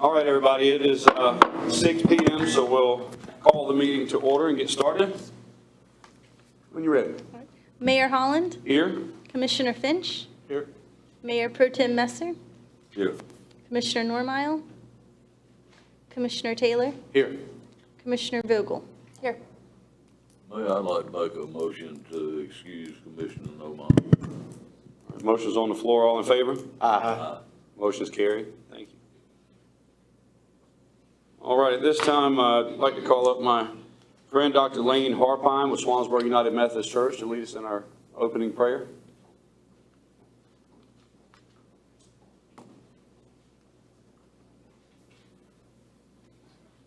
All right, everybody, it is 6 p.m., so we'll call the meeting to order and get started. When you're ready. Mayor Holland, Here. Commissioner Finch, Here. Mayor Pro Tem Messer, Here. Commissioner Normile, Commissioner Taylor, Here. Commissioner Vogel. Here. Mayor, I'd like to make a motion to excuse Commissioner Normile. Motion's on the floor. All in favor? Aye. Motion's carried. Thank you. All right, at this time, I'd like to call up my friend, Dr. Lane Harpine with Swansburg United Methodist Church to lead us in our opening prayer.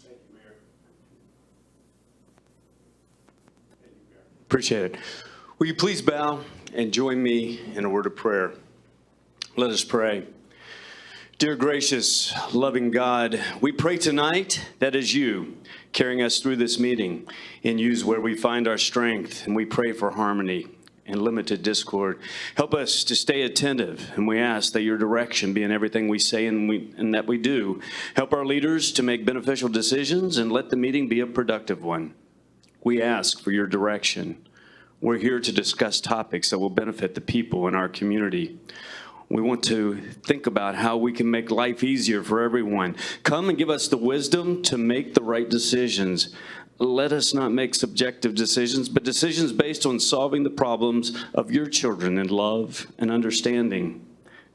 Thank you, Mayor. Thank you, Mayor. Appreciate it. Will you please bow and join me in a word of prayer? Let us pray. Dear gracious, loving God, we pray tonight that as you carrying us through this meeting and use where we find our strength, and we pray for harmony and limited discord. Help us to stay attentive, and we ask that your direction be in everything we say and that we do. Help our leaders to make beneficial decisions and let the meeting be a productive one. We ask for your direction. We're here to discuss topics that will benefit the people in our community. We want to think about how we can make life easier for everyone. Come and give us the wisdom to make the right decisions. Let us not make subjective decisions, but decisions based on solving the problems of your children in love and understanding.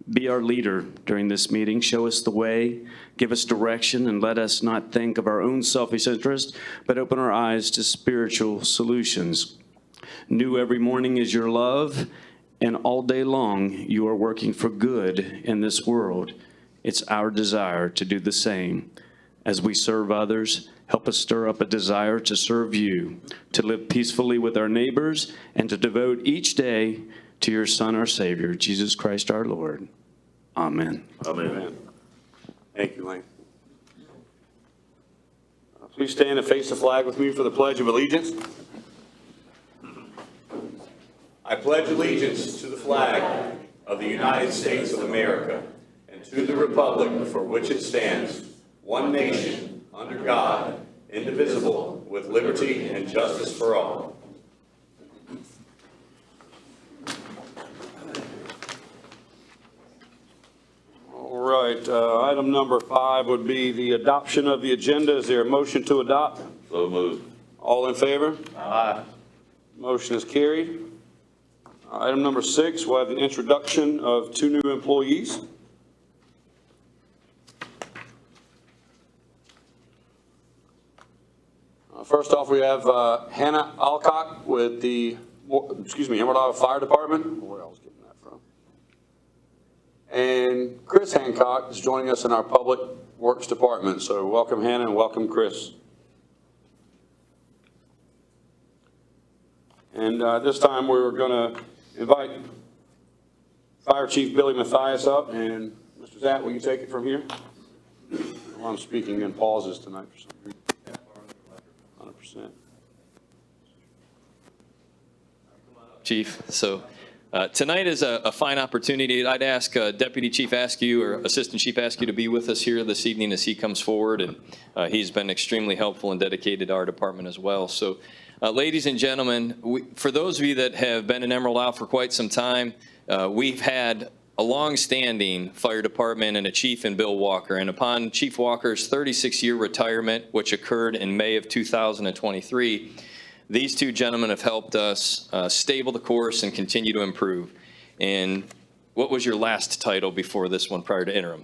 Be our leader during this meeting. Show us the way, give us direction, and let us not think of our own selfish interest, but open our eyes to spiritual solutions. New every morning is your love, and all day long you are working for good in this world. It's our desire to do the same. As we serve others, help us stir up a desire to serve you, to live peacefully with our neighbors, and to devote each day to your Son, our Savior, Jesus Christ our Lord. Amen. Amen. Thank you, Lane. Please stand and face the flag with me for the Pledge of Allegiance. I pledge allegiance to the flag of the United States of America and to the republic for which it stands, one nation, under God, indivisible, with liberty and justice for all. All right, item number 5 would be the adoption of the agenda. Is there a motion to adopt? So moved. All in favor? Aye. Motion is carried. Item number 6, we'll have the introduction of 2 new employees. First off, we have Hannah Alcock with the, Emerald Isle Fire Department. Where I was getting that from. And Chris Hancock is joining us in our Public Works Department. So welcome, Hannah, and welcome, Chris. And this time we're going to invite Fire Chief Billy Mathias up, and Mr. Zatt, will you take it from here? Well, I'm speaking in pauses tonight for some reason. 100%. Chief, so tonight is a fine opportunity. I'd ask Deputy Chief Askew or Assistant Chief Askew to be with us here this evening as he comes forward, and he's been extremely helpful and dedicated to our department as well. So. Ladies and gentlemen, for those of you that have been in Emerald Isle for quite some time, we've had a long-standing fire department and a chief in Bill Walker. And upon Chief Walker's 36-year retirement, which occurred in May of 2023, these 2 gentlemen have helped us stable the course and continue to improve. And what was your last title before this one prior to interim?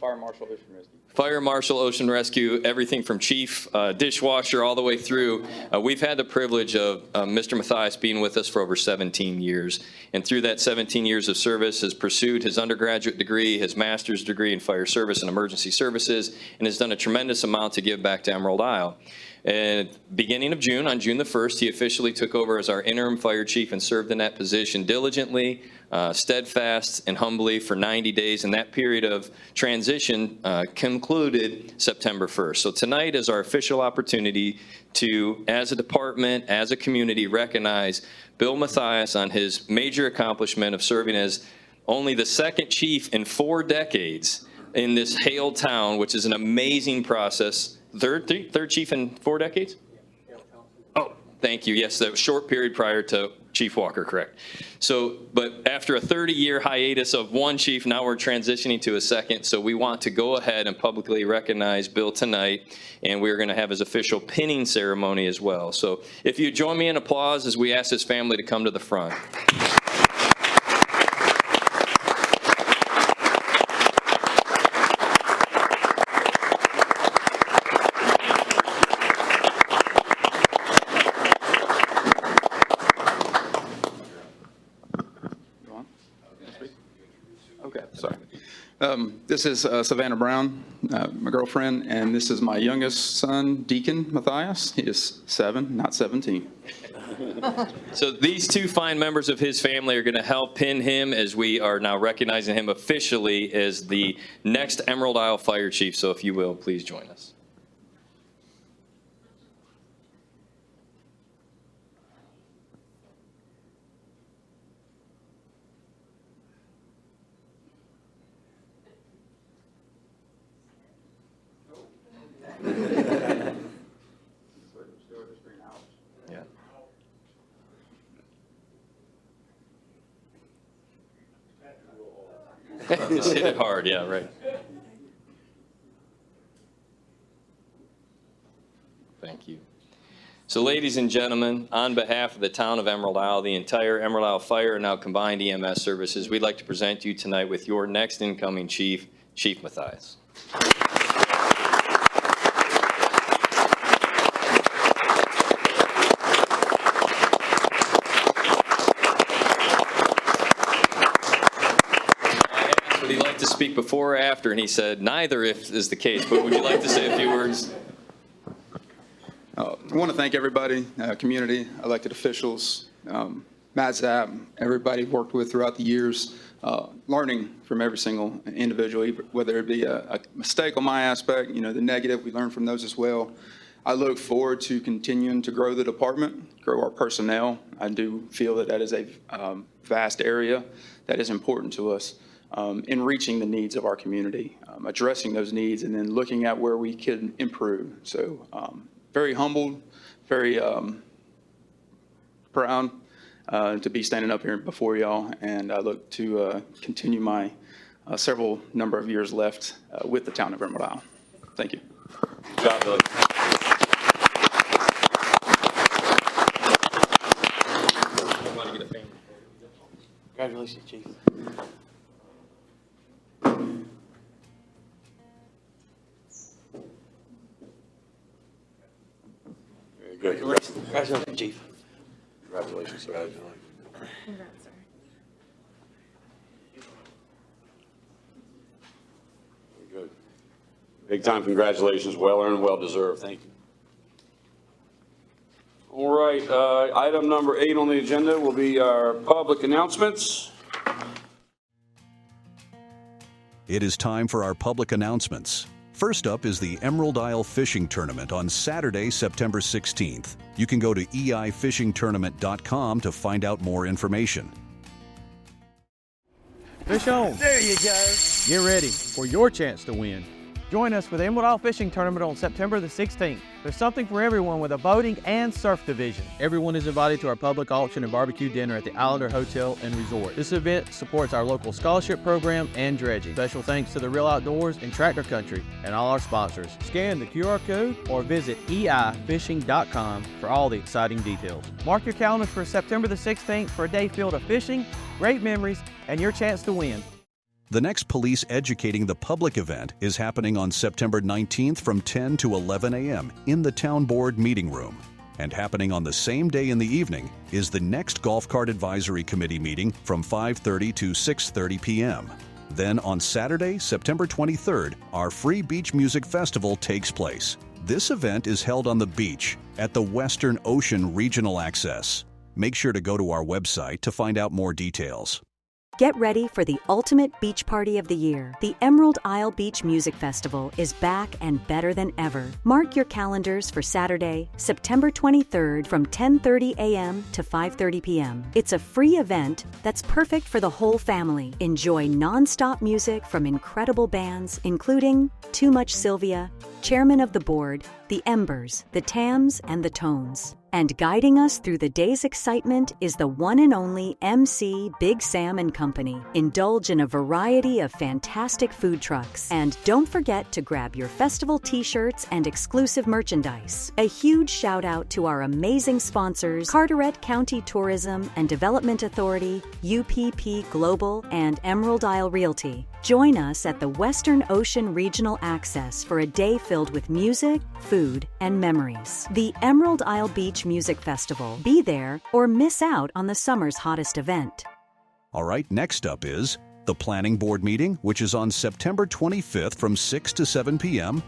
Fire Marshal Ocean Rescue. Fire Marshal, Ocean Rescue, everything from chief, dishwasher, all the way through. We've had the privilege of Mr. Mathias being with us for over 17 years. And through that 17 years of service, has pursued his undergraduate degree, his master's degree in fire service and emergency services, and has done a tremendous amount to give back to Emerald Isle. And beginning of June, on June the 1st, he officially took over as our interim fire chief and served in that position diligently, steadfast, and humbly for 90 days. And that period of transition concluded September 1st. So tonight is our official opportunity to, as a department, as a community, recognize Bill Mathias on his major accomplishment of serving as only the 2nd chief in 4 decades in this hail town, which is an amazing process. Third chief in 4 decades? Oh, thank you. Yes, that was short period prior to Chief Walker, correct. So, but after a 30-year hiatus of one chief, now we're transitioning to a second. So we want to go ahead and publicly recognize Bill tonight, and we're going to have his official pinning ceremony as well. So if you join me in applause as we ask his family to come to the front. This is Savannah Brown, my girlfriend, and this is my youngest son, Deacon Matthias. He is 7, not 17. So these 2 fine members of his family are going to help pin him as we are now recognizing him officially as the next Emerald Isle Fire Chief. So if you will, please join us. Just hit it hard, yeah, right. Thank you. So ladies and gentlemen, on behalf of the town of Emerald Isle, the entire Emerald Isle Fire and now combined EMS services, we'd like to present you tonight with your next incoming chief, Chief Matthias. To speak before or after, and he said neither if is the case, but would you like to say a few words? I want to thank everybody, community, elected officials, Matt Zapp, everybody worked with throughout the years, learning from every single individual, whether it be a mistake on my aspect, the negative, we learn from those as well. I look forward to continuing to grow the department, grow our personnel. I do feel that that is a vast area that is important to us. In reaching the needs of our community, addressing those needs, and then looking at where we can improve. So very humbled, very proud to be standing up here before y'all, and I look to continue my several number of years left with the town of Emerald Isle. Thank you. Good job, Billy. Congratulations, Chief. Good. Congratulations, Chief. Congratulations, sir. Congrats, sir. Very good. Big time congratulations. Well earned, well deserved. Thank you. All right. Item number 8 on the agenda will be our public announcements. It is time for our public announcements. First up is the Emerald Isle Fishing Tournament on Saturday, September 16th. You can go to eifishingtournament.com to find out more information. Fish on. There you go. Get ready for your chance to win. Join us for the Emerald Isle Fishing Tournament on September the 16th. There's something for everyone with a boating and surf division. Everyone is invited to our public auction and barbecue dinner at the Islander Hotel and Resort. This event supports our local scholarship program and dredging. Special thanks to the Real Outdoors and Tractor Country and all our sponsors. Scan the QR code or visit eifishing.com for all the exciting details. Mark your calendars for September the 16th for a day filled of fishing, great memories, and your chance to win. The next Police Educating the Public event is happening on September 19th from 10 to 11 a.m. in the Town Board Meeting Room. And happening on the same day in the evening is the next Golf Cart Advisory Committee meeting from 5:30 to 6:30 p.m. Then on Saturday, September 23rd, our free beach music festival takes place. This event is held on the beach at the Western Ocean Regional Access. Make sure to go to our website to find out more details. Get ready for the ultimate beach party of the year. The Emerald Isle Beach Music Festival is back and better than ever. Mark your calendars for Saturday, September 23rd from 10:30 a.m. to 5:30 p.m. It's a free event that's perfect for the whole family. Enjoy non-stop music from incredible bands, including Too Much Sylvia, Chairman of the Board, The Embers, The Tams, and The Tones. And guiding us through the day's excitement is the one and only MC Big Sam and Company. Indulge in a variety of fantastic food trucks. And don't forget to grab your festival t-shirts and exclusive merchandise. A huge shout out to our amazing sponsors, Carteret County Tourism and Development Authority, UPP Global, and Emerald Isle Realty. Join us at the Western Ocean Regional Access for a day filled with music, food, and memories. The Emerald Isle Beach Music Festival. Be there or miss out on the summer's hottest event. All right, next up is the Planning Board meeting, which is on September 25th from 6 to 7 p.m.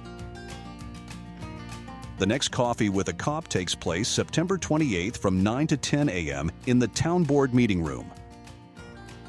The next Coffee with a Cop takes place September 28th from 9 to 10 a.m. in the Town Board meeting room.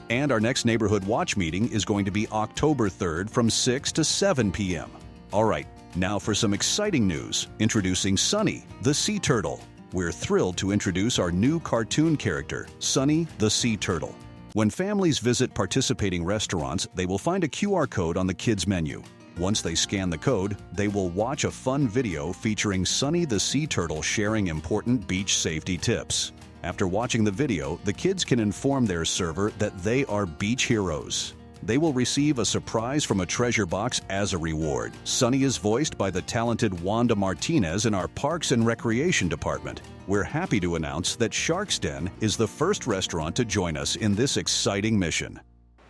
And our next Neighborhood Watch meeting is going to be October 3rd from 6 to 7 p.m. All right, now for some exciting news. Introducing Sunny, the sea turtle. We're thrilled to introduce our new cartoon character, Sunny the Sea Turtle. When families visit participating restaurants, they will find a QR code on the kids' menu. Once they scan the code, they will watch a fun video featuring Sunny the Sea Turtle sharing important beach safety tips. After watching the video, the kids can inform their server that they are beach heroes. They will receive a surprise from a treasure box as a reward. Sunny is voiced by the talented Wanda Martinez in our Parks and Recreation Department. We're happy to announce that Shark's Den is the first restaurant to join us in this exciting mission.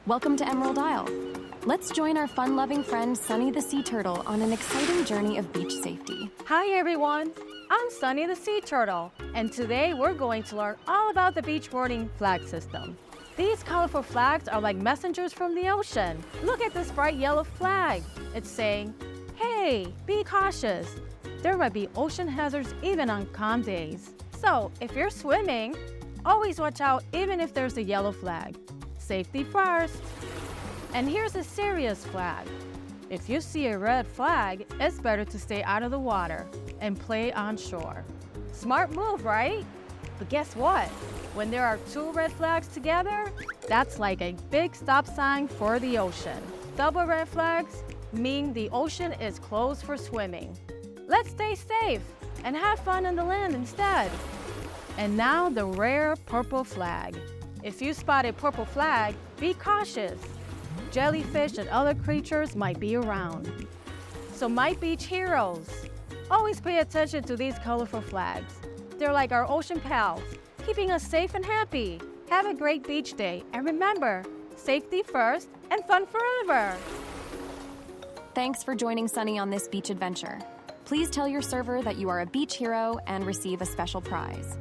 Welcome to Emerald Isle. Let's join our fun-loving friend Sunny the Sea Turtle on an exciting journey of beach safety. Hi everyone, I'm Sunny the Sea Turtle, and today we're going to learn all about the beach warning flag system. These colorful flags are like messengers from the ocean. Look at this bright yellow flag. It's saying, hey, be cautious. There might be ocean hazards even on calm days. So if you're swimming, always watch out even if there's a yellow flag. Safety first. And here's a serious flag. If you see a red flag, it's better to stay out of the water and play on shore. Smart move, right? But guess what? When there are two red flags together, that's like a big stop sign for the ocean. Double red flags mean the ocean is closed for swimming. Let's stay safe and have fun on the land instead. And now the rare purple flag. If you spot a purple flag, be cautious. Jellyfish and other creatures might be around. So my beach heroes, always pay attention to these colorful flags. They're like our ocean pals, keeping us safe and happy. Have a great beach day, and remember, safety first and fun forever. Thanks for joining Sunny on this beach adventure. Please tell your server that you are a beach hero and receive a special prize.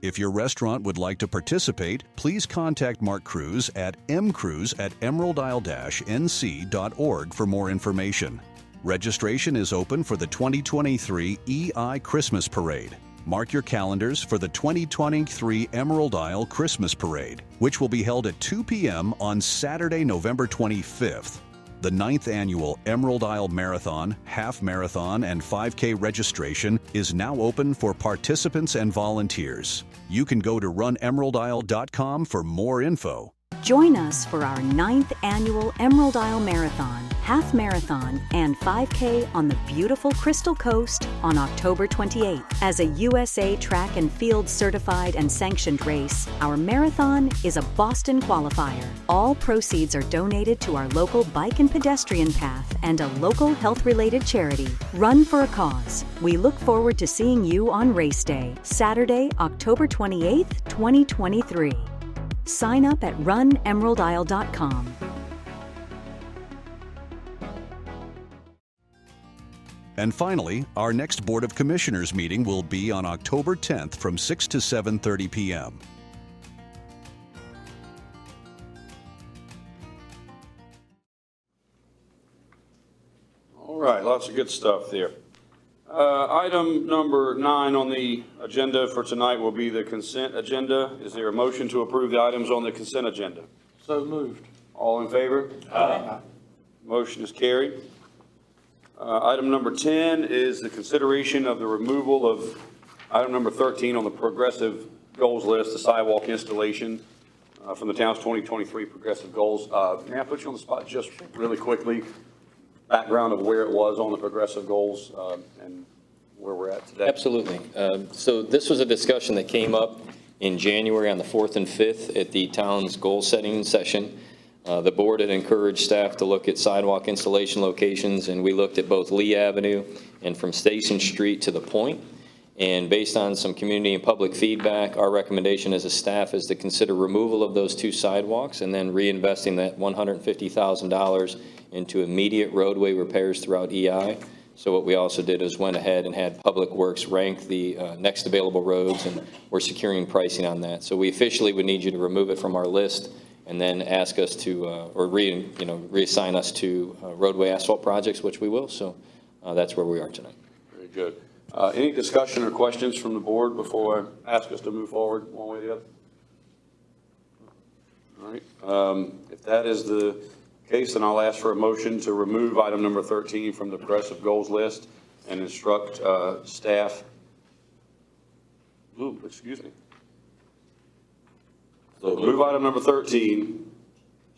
If your restaurant would like to participate, please contact Mark Cruz at mcruz@emeraldisle-nc.org for more information. Registration is open for the 2023 EI Christmas Parade. Mark your calendars for the 2023 Emerald Isle Christmas Parade, which will be held at 2 p.m. on Saturday, November 25th. The 9th annual Emerald Isle Marathon, Half Marathon, and 5K registration is now open for participants and volunteers. You can go to runemeraldisle.com for more info. Join us for our 9th annual Emerald Isle Marathon, Half Marathon, and 5K on the beautiful Crystal Coast on October 28th. As a USA Track and Field certified and sanctioned race, our marathon is a Boston qualifier. All proceeds are donated to our local bike and pedestrian path and a local health-related charity. Run for a cause. We look forward to seeing you on race day, Saturday, October 28th, 2023. Sign up at runemeraldisle.com. And finally, our next Board of Commissioners meeting will be on October 10th from 6 to 7:30 p.m. All right, lots of good stuff there. Item number 9 on the agenda for tonight will be the consent agenda. Is there a motion to approve the items on the consent agenda? So moved. All in favor? Aye. Motion is carried. Item number 10 is the consideration of the removal of item number 13 on the progressive goals list, the sidewalk installation from the town's 2023 progressive goals. May I put you on the spot just really quickly? Background of where it was on the progressive goals and where we're at today. Absolutely. So this was a discussion that came up in January on the 4th and 5th at the town's goal-setting session. The board had encouraged staff to look at sidewalk installation locations, and we looked at both Lee Avenue and from Station Street to the Point. And based on some community and public feedback, our recommendation as a staff is to consider removal of those 2 sidewalks and then reinvesting that $150,000 into immediate roadway repairs throughout EI. So what we also did is went ahead and had Public Works rank the next available roads, and we're securing pricing on that. So we officially would need you to remove it from our list and then ask us to, or reassign us to roadway asphalt projects, which we will. So that's where we are tonight. Very good. Any discussion or questions from the board before I ask us to move forward one way or the other? All right. If that is the case, then I'll ask for a motion to remove item number 13 from the progressive goals list and instruct staff. Excuse me. So move item number 13,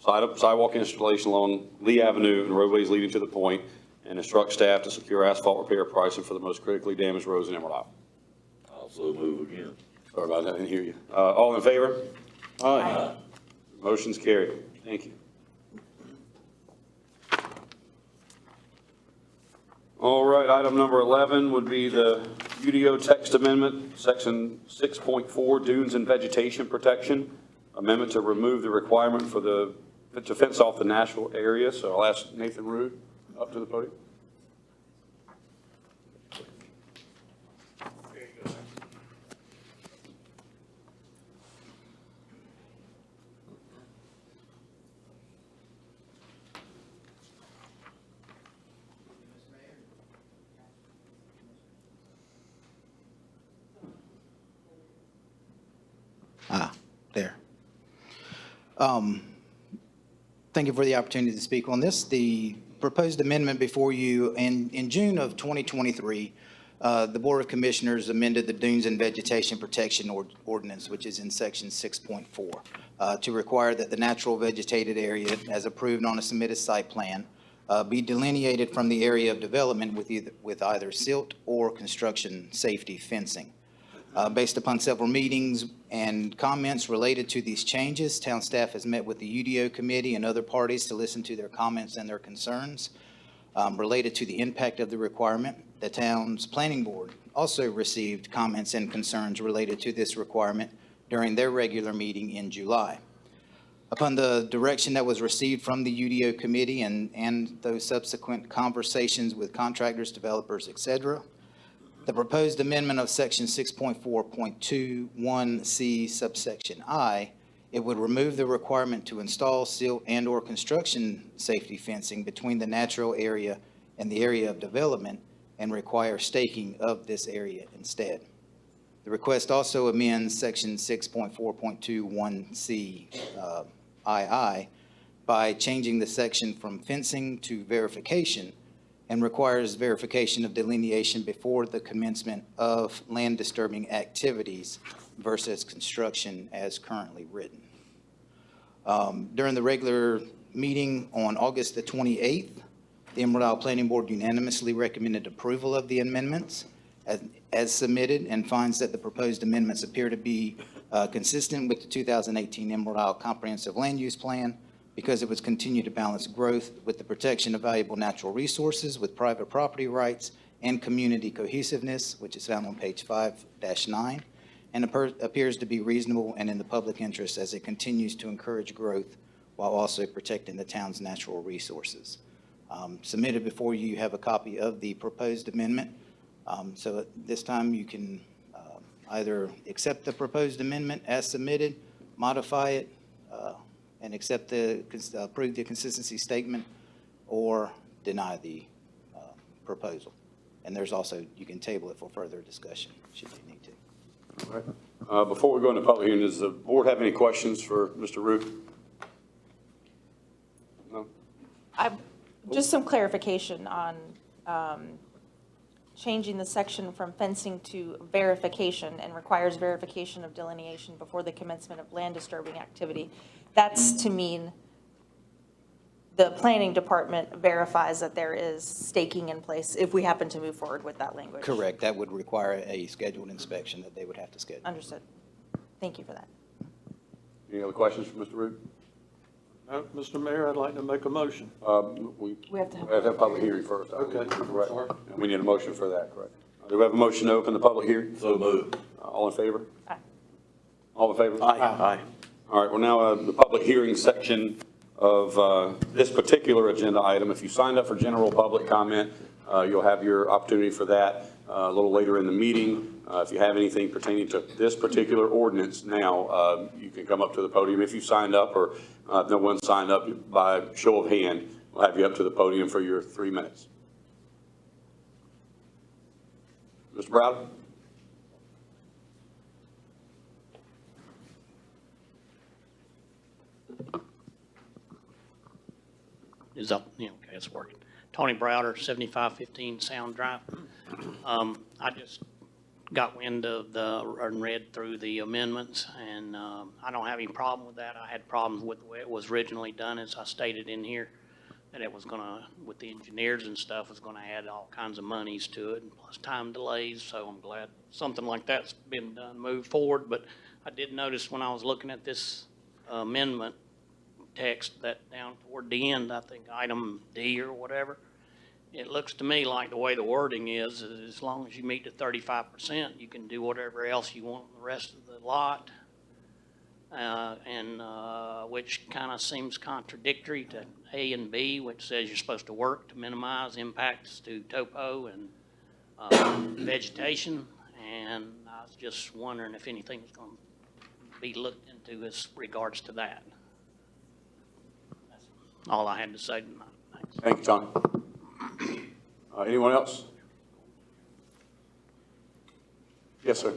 sidewalk installation along Lee Avenue and roadways leading to the Point, and instruct staff to secure asphalt repair pricing for the most critically damaged roads in Emerald Isle. Also move again. Sorry about that, I didn't hear you. All in favor? Aye. Motion's carried. Thank you. All right, item number 11 would be the UDO Text Amendment, Section 6.4, Dunes and Vegetation Protection. Amendment to remove the requirement to fence off the Nashville area. So I'll ask Nathan Rude up to the podium. There you go. There. Thank you for the opportunity to speak on this. The proposed amendment before you in June of 2023, the Board of Commissioners amended the Dunes and Vegetation Protection Ordinance, which is in Section 6.4, to require that the natural vegetated area, as approved on a submitted site plan, be delineated from the area of development with either silt or construction safety fencing. Based upon several meetings and comments related to these changes, town staff has met with the UDO committee and other parties to listen to their comments and their concerns related to the impact of the requirement. The town's planning board also received comments and concerns related to this requirement during their regular meeting in July. Upon the direction that was received from the UDO committee and those subsequent conversations with contractors, developers, etc., the proposed amendment of Section 6.4.21C subsection I, it would remove the requirement to install silt and/or construction safety fencing between the natural area and the area of development and require staking of this area instead. The request also amends Section 6.4.21C II by changing the section from fencing to verification, and requires verification of delineation before the commencement of land disturbing activities versus construction as currently written. During the regular meeting on August the 28th, the Emerald Isle Planning Board unanimously recommended approval of the amendments as submitted and finds that the proposed amendments appear to be consistent with the 2018 Emerald Isle Comprehensive Land Use Plan, because it would continue to balance growth with the protection of valuable natural resources with private property rights and community cohesiveness, which is found on page 5-9, and appears to be reasonable and in the public interest as it continues to encourage growth while also protecting the town's natural resources. Submitted before you have a copy of the proposed amendment. So at this time you can either accept the proposed amendment as submitted, modify it, and approve the consistency statement, or deny the proposal. And there's also, you can table it for further discussion, should you need to. All right. Before we go into public hearing, does the board have any questions for Mr. Root? No? Just some clarification on changing the section from fencing to verification and requires verification of delineation before the commencement of land disturbing activity. That's to mean the planning department verifies that there is staking in place if we happen to move forward with that language. Correct. That would require a scheduled inspection that they would have to schedule. Understood. Thank you for that. Any other questions for Mr. Root? No, Mr. Mayor, I'd like to make a motion. We have to have a public hearing first. Okay. Correct. Sorry. And we need a motion for that, correct? Do we have a motion to open the public hearing? So moved. All in favor? Aye. All in favor? Aye. All right, well, now the public hearing section of this particular agenda item. If you signed up for general public comment, you'll have your opportunity for that a little later in the meeting. If you have anything pertaining to this particular ordinance now, you can come up to the podium. If you signed up or no one signed up, by show of hand, we'll have you up to the podium for your 3 minutes. Mr. Browder? Is up, yeah, okay, it's working. Tony Browder, 7515 Sound Drive. I just got wind of and read through the amendments, and I don't have any problem with that. I had problems with the way it was originally done, as I stated in here, that it was gonna, with the engineers and stuff, was gonna add all kinds of monies to it, and plus time delays, so I'm glad something like that's been done, moved forward. But I did notice when I was looking at this amendment text, that down toward the end, I think item D or whatever, it looks to me like the way the wording is as long as you meet the 35%, you can do whatever else you want in the rest of the lot, which kind of seems contradictory to A and B, which says you're supposed to work to minimize impacts to topo and vegetation. And I was just wondering if anything's going to be looked into as regards to that. All I had to say tonight. Thanks. Thank you, Tony. Anyone else? Yes, sir.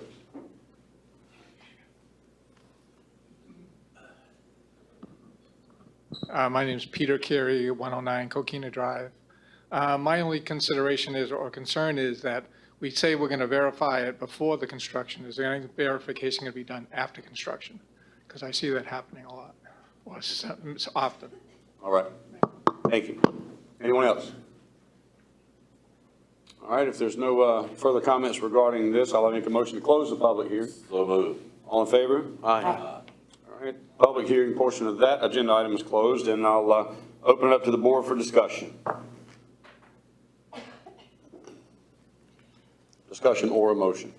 My name is Peter Carey, 109 Coquina Drive. My only consideration is, or concern is, that we say we're going to verify it before the construction. Is there any verification going to be done after construction? Because I see that happening a lot, or often. All right. Thank you. Anyone else? All right, if there's no further comments regarding this, I'll make a motion to close the public hearing. So moved. All in favor? Aye. All right, public hearing portion of that agenda item is closed, and I'll open it up to the board for discussion. Discussion or a motion?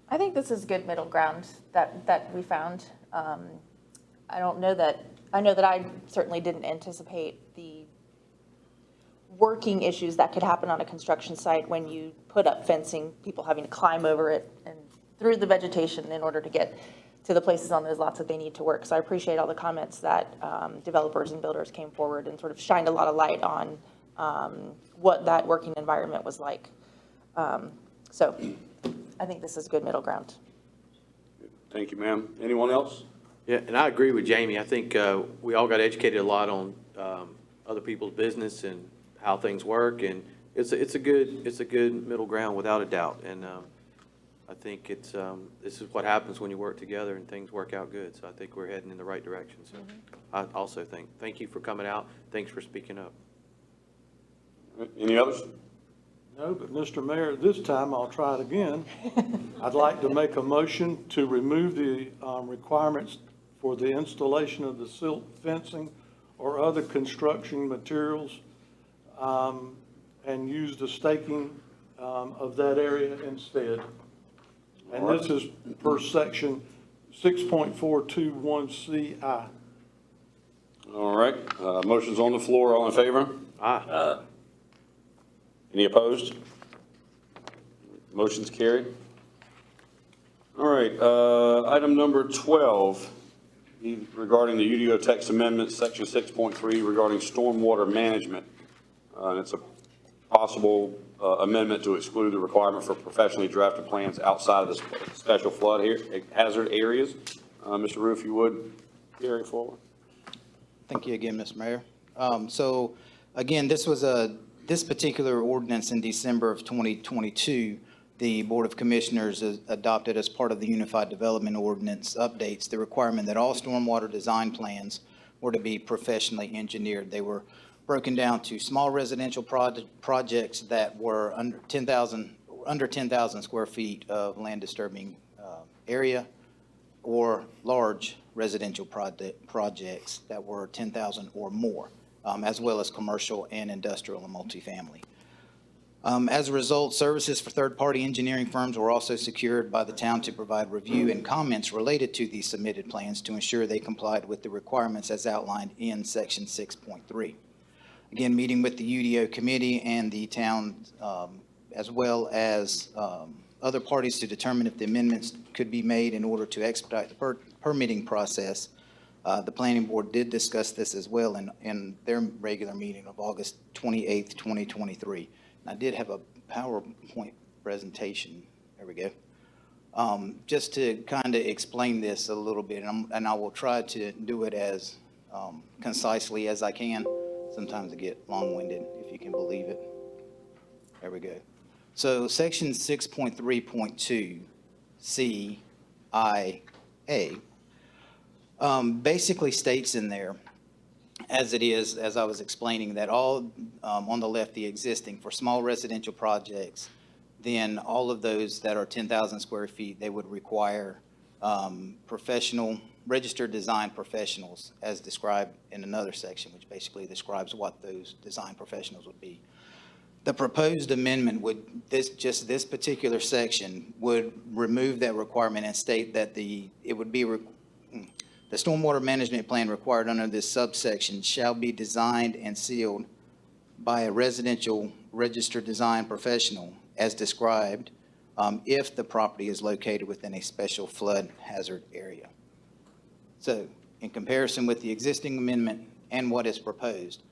I think this is good middle ground that we found. I know that I certainly didn't anticipate the working issues that could happen on a construction site when you put up fencing, people having to climb over it and through the vegetation in order to get to the places on those lots that they need to work. So I appreciate all the comments that developers and builders came forward and sort of shined a lot of light on what that working environment was like. So I think this is good middle ground. Thank you, ma'am. Anyone else? Yeah, and I agree with Jamie. I think we all got educated a lot on other people's business and how things work, and it's a good middle ground without a doubt. And I think this is what happens when you work together and things work out good. So I think we're heading in the right direction. So I also thank you for coming out. Thanks for speaking up. Any others? No, but Mr. Mayor, this time I'll try it again. I'd like to make a motion to remove the requirements for the installation of the silt fencing or other construction materials and use the staking of that area instead. And this is per section 6.421CI. All right, motion's on the floor. All in favor? Aye. Any opposed? Motion's carried. All right, item number 12, regarding the UDO Text Amendment, section 6.3 regarding stormwater management. And it's a possible amendment to exclude the requirement for professionally drafted plans outside of the special flood hazard areas. Mr. Rue, if you would, carry forward. Thank you again, Mr. Mayor. So again, this particular ordinance in December of 2022, the Board of Commissioners adopted as part of the Unified Development Ordinance updates the requirement that all stormwater design plans were to be professionally engineered. They were broken down to small residential projects that were under 10,000 square feet of land disturbing area, or large residential projects that were 10,000 or more, as well as commercial and industrial and multifamily. As a result, services for third-party engineering firms were also secured by the town to provide review and comments related to these submitted plans to ensure they complied with the requirements as outlined in Section 6.3. Again, meeting with the UDO committee and the town, as well as other parties to determine if the amendments could be made in order to expedite the permitting process. The planning board did discuss this as well in their regular meeting of August 28th, 2023. And I did have a PowerPoint presentation. There we go. Just to kind of explain this a little bit, and I will try to do it as concisely as I can. Sometimes I get long-winded, if you can believe it. There we go. So section 6.3.2 CIA basically states in there, as it is, as I was explaining, that all on the left, the existing for small residential projects, then all of those that are 10,000 square feet, they would require professional, registered design professionals as described in another section, which basically describes what those design professionals would be. The proposed amendment would, this particular section would remove that requirement and state that the stormwater management plan required under this subsection shall be designed and sealed by a residential registered design professional as described if the property is located within a special flood hazard area. So in comparison with the existing amendment and what is proposed,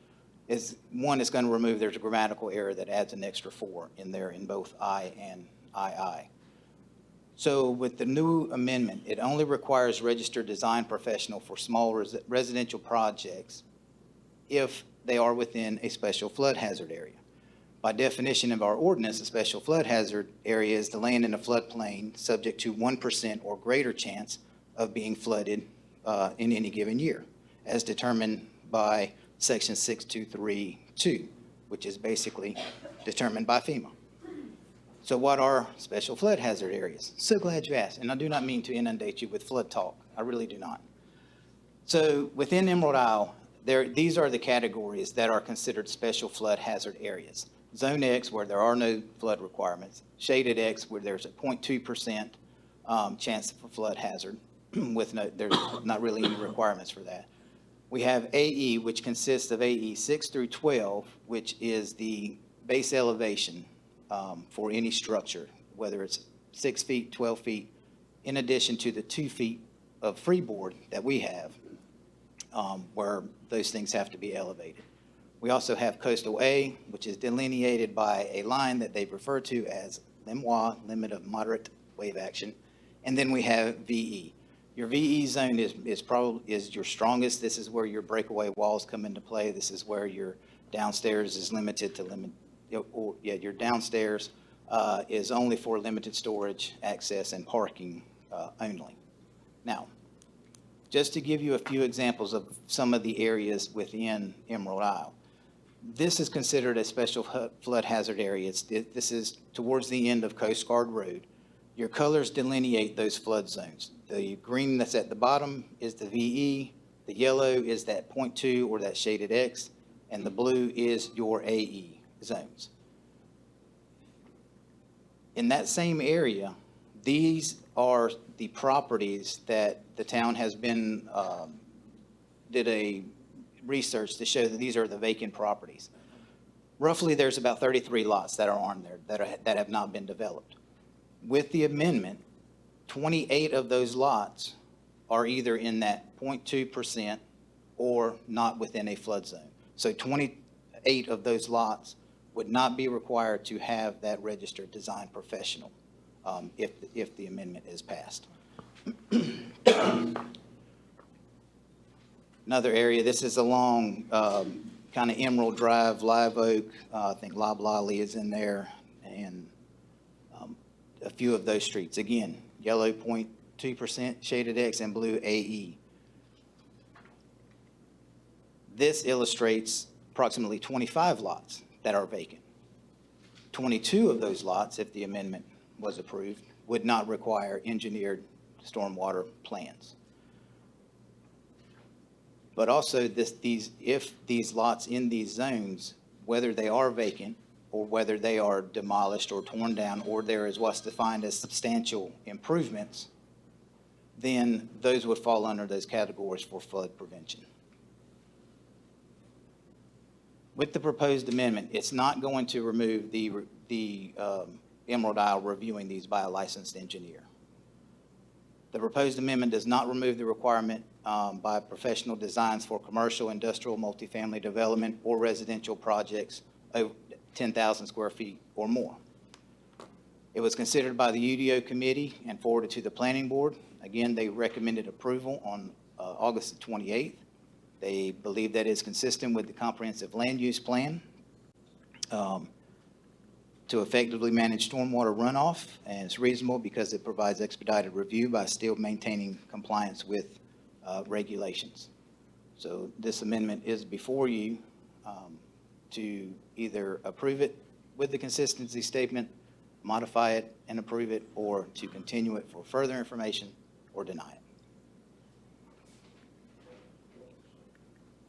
is one is going to remove, there's a grammatical error that adds an extra 4 in there in both I and II. So with the new amendment, it only requires registered design professional for small residential projects if they are within a special flood hazard area. By definition of our ordinance, a special flood hazard area is the land in a floodplain subject to 1% or greater chance of being flooded in any given year, as determined by Section 6232, which is basically determined by FEMA. So what are special flood hazard areas? So glad you asked, and I do not mean to inundate you with flood talk. I really do not. So within Emerald Isle, these are the categories that are considered special flood hazard areas. Zone X, where there are no flood requirements. Shaded X, where there's a 0.2% chance for flood hazard, there's not really any requirements for that. We have AE, which consists of AE 6 through 12, which is the base elevation for any structure, whether it's 6 feet, 12 feet, in addition to the 2 feet of freeboard that we have, where those things have to be elevated. We also have Coastal A, which is delineated by a line that they refer to as LMWA, limit of moderate wave action. And then we have VE. Your VE zone is your strongest. This is where your breakaway walls come into play. This is where your downstairs is limited to your downstairs is only for limited storage, access, and parking only. Now, just to give you a few examples of some of the areas within Emerald Isle, this is considered a special flood hazard area. This is towards the end of Coast Guard Road. Your colors delineate those flood zones. The green that's at the bottom is the VE, the yellow is that 0.2 or that shaded X, and the blue is your AE zones. In that same area, these are the properties that the town has been, did a research to show that these are the vacant properties. Roughly, there's about 33 lots that are on there that have not been developed. With the amendment, 28 of those lots are either in that 0.2% or not within a flood zone. So 28 of those lots would not be required to have that registered design professional if the amendment is passed. Another area, this is along kind of Emerald Drive, Live Oak, I think Loblolly is in there, and a few of those streets. Again, yellow 0.2%, shaded X, and blue AE. This illustrates approximately 25 lots that are vacant. 22 of those lots, if the amendment was approved, would not require engineered stormwater plans. But also, if these lots in these zones, whether they are vacant or whether they are demolished or torn down, or there is what's defined as substantial improvements, then those would fall under those categories for flood prevention. With the proposed amendment, it's not going to remove the Emerald Isle reviewing these by a licensed engineer. The proposed amendment does not remove the requirement by professional designs for commercial, industrial, multifamily development, or residential projects over 10,000 square feet or more. It was considered by the UDO committee and forwarded to the planning board. Again, they recommended approval on August the 28th. They believe that is consistent with the comprehensive land use plan to effectively manage stormwater runoff, and it's reasonable because it provides expedited review by still maintaining compliance with regulations. So this amendment is before you to either approve it with the consistency statement, modify it and approve it, or to continue it for further information or deny it.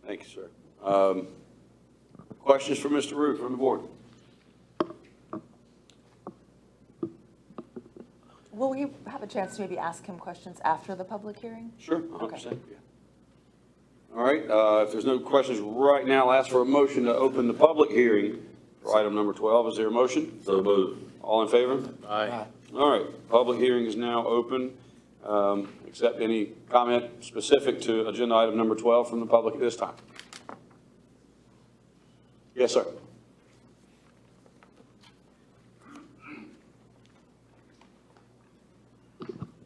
Thank you, sir. Questions for Mr. Root from the board? Will we have a chance to maybe ask him questions after the public hearing? Sure, 100%. Okay. Yeah. All right, if there's no questions right now, I'll ask for a motion to open the public hearing for item number 12. Is there a motion? So moved. All in favor? Aye. All right, public hearing is now open. Accept any comment specific to agenda item number 12 from the public at this time. Yes, sir.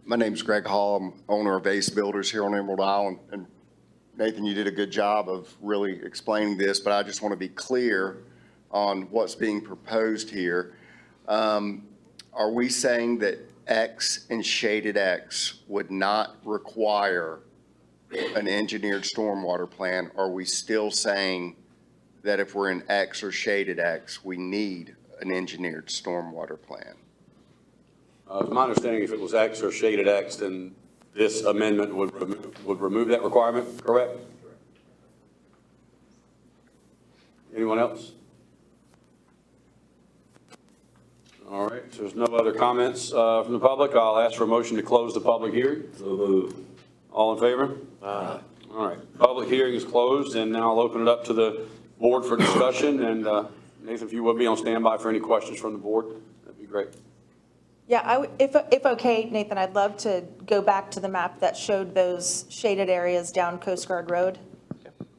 My name's Greg Hall. I'm owner of Ace Builders here on Emerald Isle. And Nathan, you did a good job of really explaining this, but I just want to be clear on what's being proposed here. Are we saying that X and shaded X would not require an engineered stormwater plan? Are we still saying that if we're in X or shaded X, we need an engineered stormwater plan? It's my understanding if it was X or shaded X, then this amendment would remove that requirement, correct? Anyone else? All right, so there's no other comments from the public. I'll ask for a motion to close the public hearing. So moved. All in favor? Aye. All right, public hearing is closed, and now I'll open it up to the board for discussion. And Nathan, if you would be on standby for any questions from the board, that'd be great. Yeah, if okay, Nathan, I'd love to go back to the map that showed those shaded areas down Coast Guard Road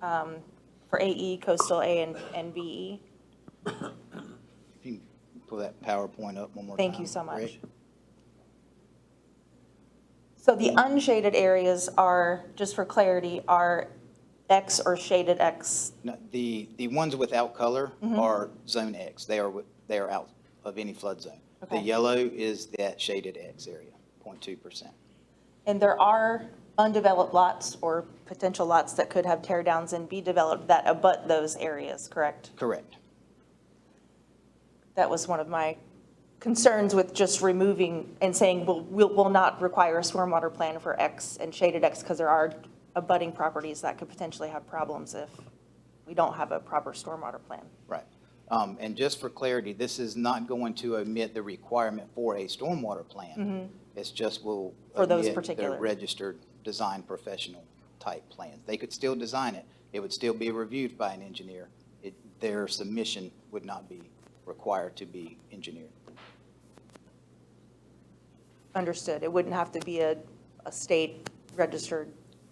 for AE, Coastal A and BE. If you can pull that PowerPoint up one more time. Thank you so much. Great. So the unshaded areas are, just for clarity, are X or shaded X? No, the ones without color are Zone X. They are out of any flood zone. Okay. The yellow is that shaded X area, 0.2%. And there are undeveloped lots or potential lots that could have tear downs and be developed that abut those areas, correct? Correct. That was one of my concerns with just removing and saying we'll not require a stormwater plan for X and shaded X because there are abutting properties that could potentially have problems if we don't have a proper stormwater plan. Right. And just for clarity, this is not going to omit the requirement for a stormwater plan. It's just will For those omit particular. the registered design professional type plans. They could still design it. It would still be reviewed by an engineer. Their submission would not be required to be engineered. Understood. It wouldn't have to be a state registered.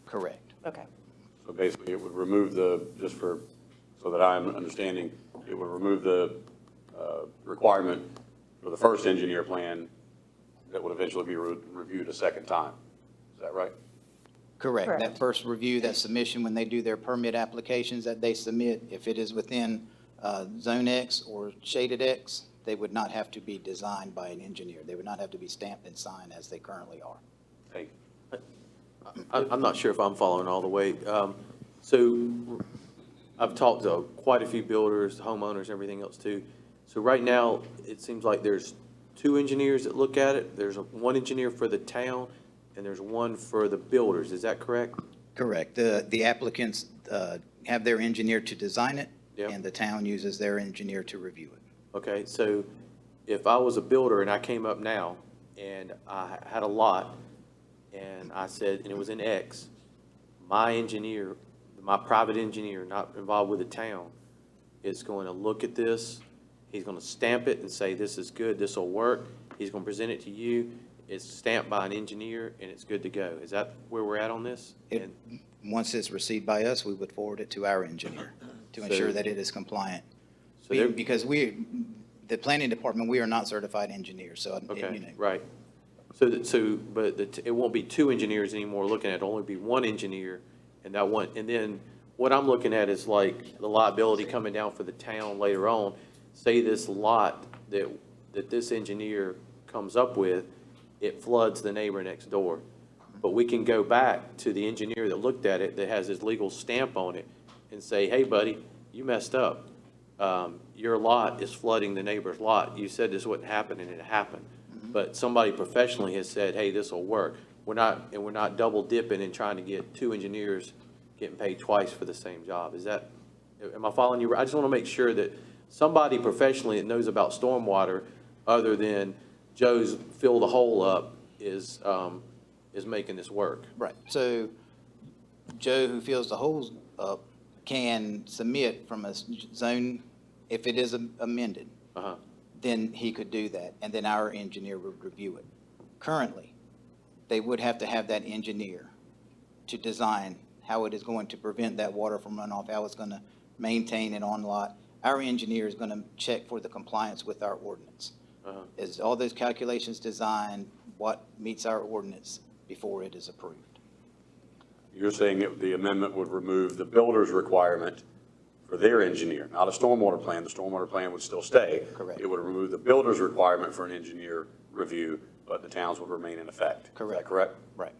Correct. Okay. So basically, it would remove so that I'm understanding, it would remove the requirement for the first engineer plan that would eventually be reviewed a second time. Is that right? Correct. That first review, that submission, when they do their permit applications that they submit, if it is within Zone X or Shaded X, they would not have to be designed by an engineer. They would not have to be stamped and signed as they currently are. Thank you. I'm not sure if I'm following all the way. So I've talked to quite a few builders, homeowners, everything else too. So right now, it seems like there's 2 engineers that look at it. There's one engineer for the town, and there's one for the builders. Is that correct? Correct. The applicants have their engineer to design it, Yep. and the town uses their engineer to review it. Okay, so if I was a builder and I came up now and I had a lot and I said, and it was in X, my engineer, my private engineer, not involved with the town, is going to look at this. He's going to stamp it and say, this is good, this will work. He's going to present it to you. It's stamped by an engineer and it's good to go. Is that where we're at on this? Once it's received by us, we would forward it to our engineer to ensure that it is compliant. Because the planning department, we are not certified engineers, so. Okay, right. But it won't be 2 engineers anymore looking at it. It'll only be 1 engineer and that one. And then what I'm looking at is like the liability coming down for the town later on. Say this lot that this engineer comes up with, it floods the neighbor next door. But we can go back to the engineer that looked at it, that has his legal stamp on it, and say, hey, buddy, you messed up. Your lot is flooding the neighbor's lot. You said this wouldn't happen, and it happened. But somebody professionally has said, hey, this will work. We're not double dipping and trying to get 2 engineers getting paid twice for the same job. Am I following you? I just want to make sure that somebody professionally that knows about stormwater, other than Joe's fill the hole up, is making this work. Right. So Joe, who fills the holes up, can submit from a zone, if it is amended, then he could do that, and then our engineer would review it. Currently, they would have to have that engineer to design how it is going to prevent that water from runoff, how it's going to maintain it on lot. Our engineer is going to check for the compliance with our ordinance. Is all those calculations designed, what meets our ordinance before it is approved? You're saying the amendment would remove the builder's requirement for their engineer, not a stormwater plan. The stormwater plan would still stay. Correct. It would remove the builder's requirement for an engineer review, but the towns would remain in effect. Correct. Is that correct? Right.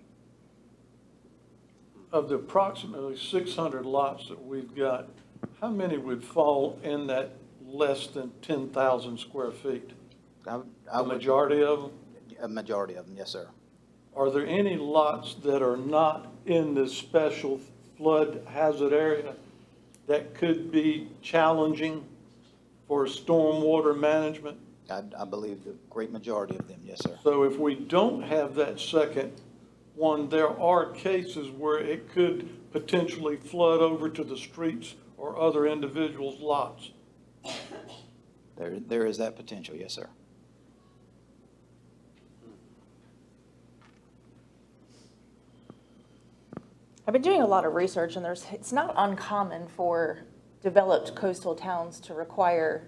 Of the approximately 600 lots that we've got, how many would fall in that less than 10,000 square feet? A majority of them? A majority of them, yes, sir. Are there any lots that are not in this special flood hazard area that could be challenging for stormwater management? I believe the great majority of them, yes, sir. So if we don't have that second one, there are cases where it could potentially flood over to the streets or other individuals' lots. There is that potential, yes, sir. I've been doing a lot of research, and it's not uncommon for developed coastal towns to require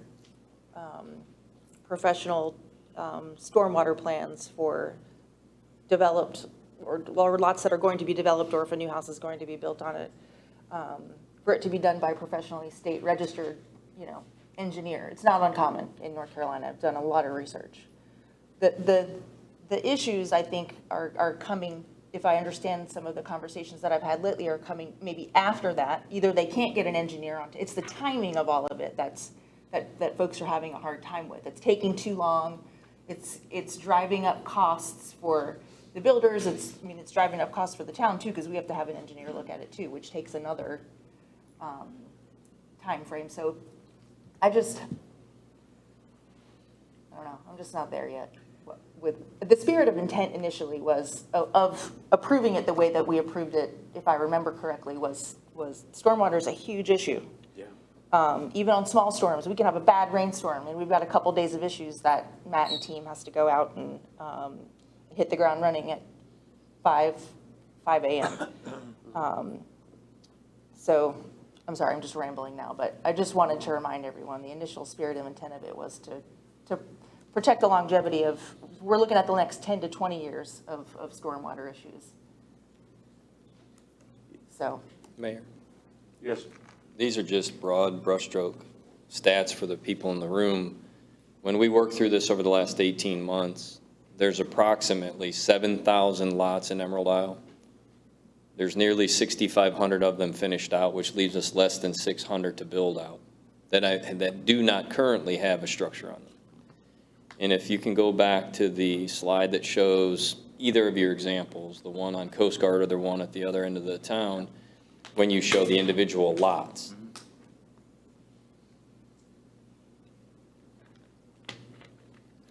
professional stormwater plans for developed or lots that are going to be developed, or if a new house is going to be built on it, for it to be done by a professionally state registered, engineer. It's not uncommon in North Carolina. I've done a lot of research. The issues, I think, are coming, if I understand some of the conversations that I've had lately, are coming maybe after that. Either they can't get an engineer on, it's the timing of all of it that folks are having a hard time with. It's taking too long. It's driving up costs for the builders. It's driving up costs for the town too, because we have to have an engineer look at it too, which takes another time frame. So I don't know, I'm just not there yet. With the spirit of intent initially was of approving it the way that we approved it, if I remember correctly, was stormwater is a huge issue. Yeah. Even on small storms, we can have a bad rainstorm, and we've got a couple days of issues that Matt and team has to go out and hit the ground running at 5 a.m. So I'm sorry, I'm just rambling now, but I just wanted to remind everyone, the initial spirit and intent of it was to protect the longevity of, we're looking at the next 10 to 20 years of stormwater issues. So. Mayor, Yes. these are just broad brushstroke stats for the people in the room. When we worked through this over the last 18 months, there's approximately 7,000 lots in Emerald Isle. There's nearly 6,500 of them finished out, which leaves us less than 600 to build out that do not currently have a structure on them. And if you can go back to the slide that shows either of your examples, the one on Coast Guard or the one at the other end of the town, when you show the individual lots.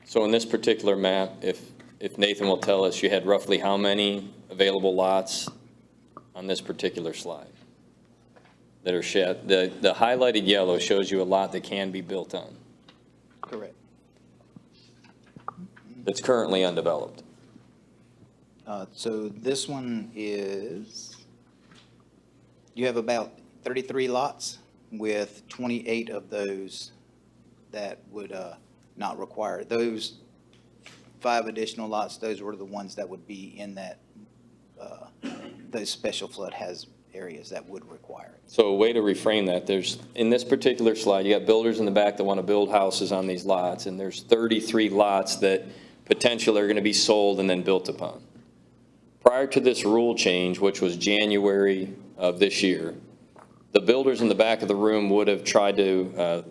So in this particular map, if Nathan will tell us, you had roughly how many available lots on this particular slide that are shed? The highlighted yellow shows you a lot that can be built on. Correct. That's currently undeveloped. So this one is, you have about 33 lots with 28 of those that would not require. Those 5 additional lots, those were the ones that would be in that, those special flood hazard areas that would require it. So a way to reframe that, there's, in this particular slide, you got builders in the back that want to build houses on these lots, and there's 33 lots that potentially are going to be sold and then built upon. Prior to this rule change, which was January of this year, the builders in the back of the room would have tried to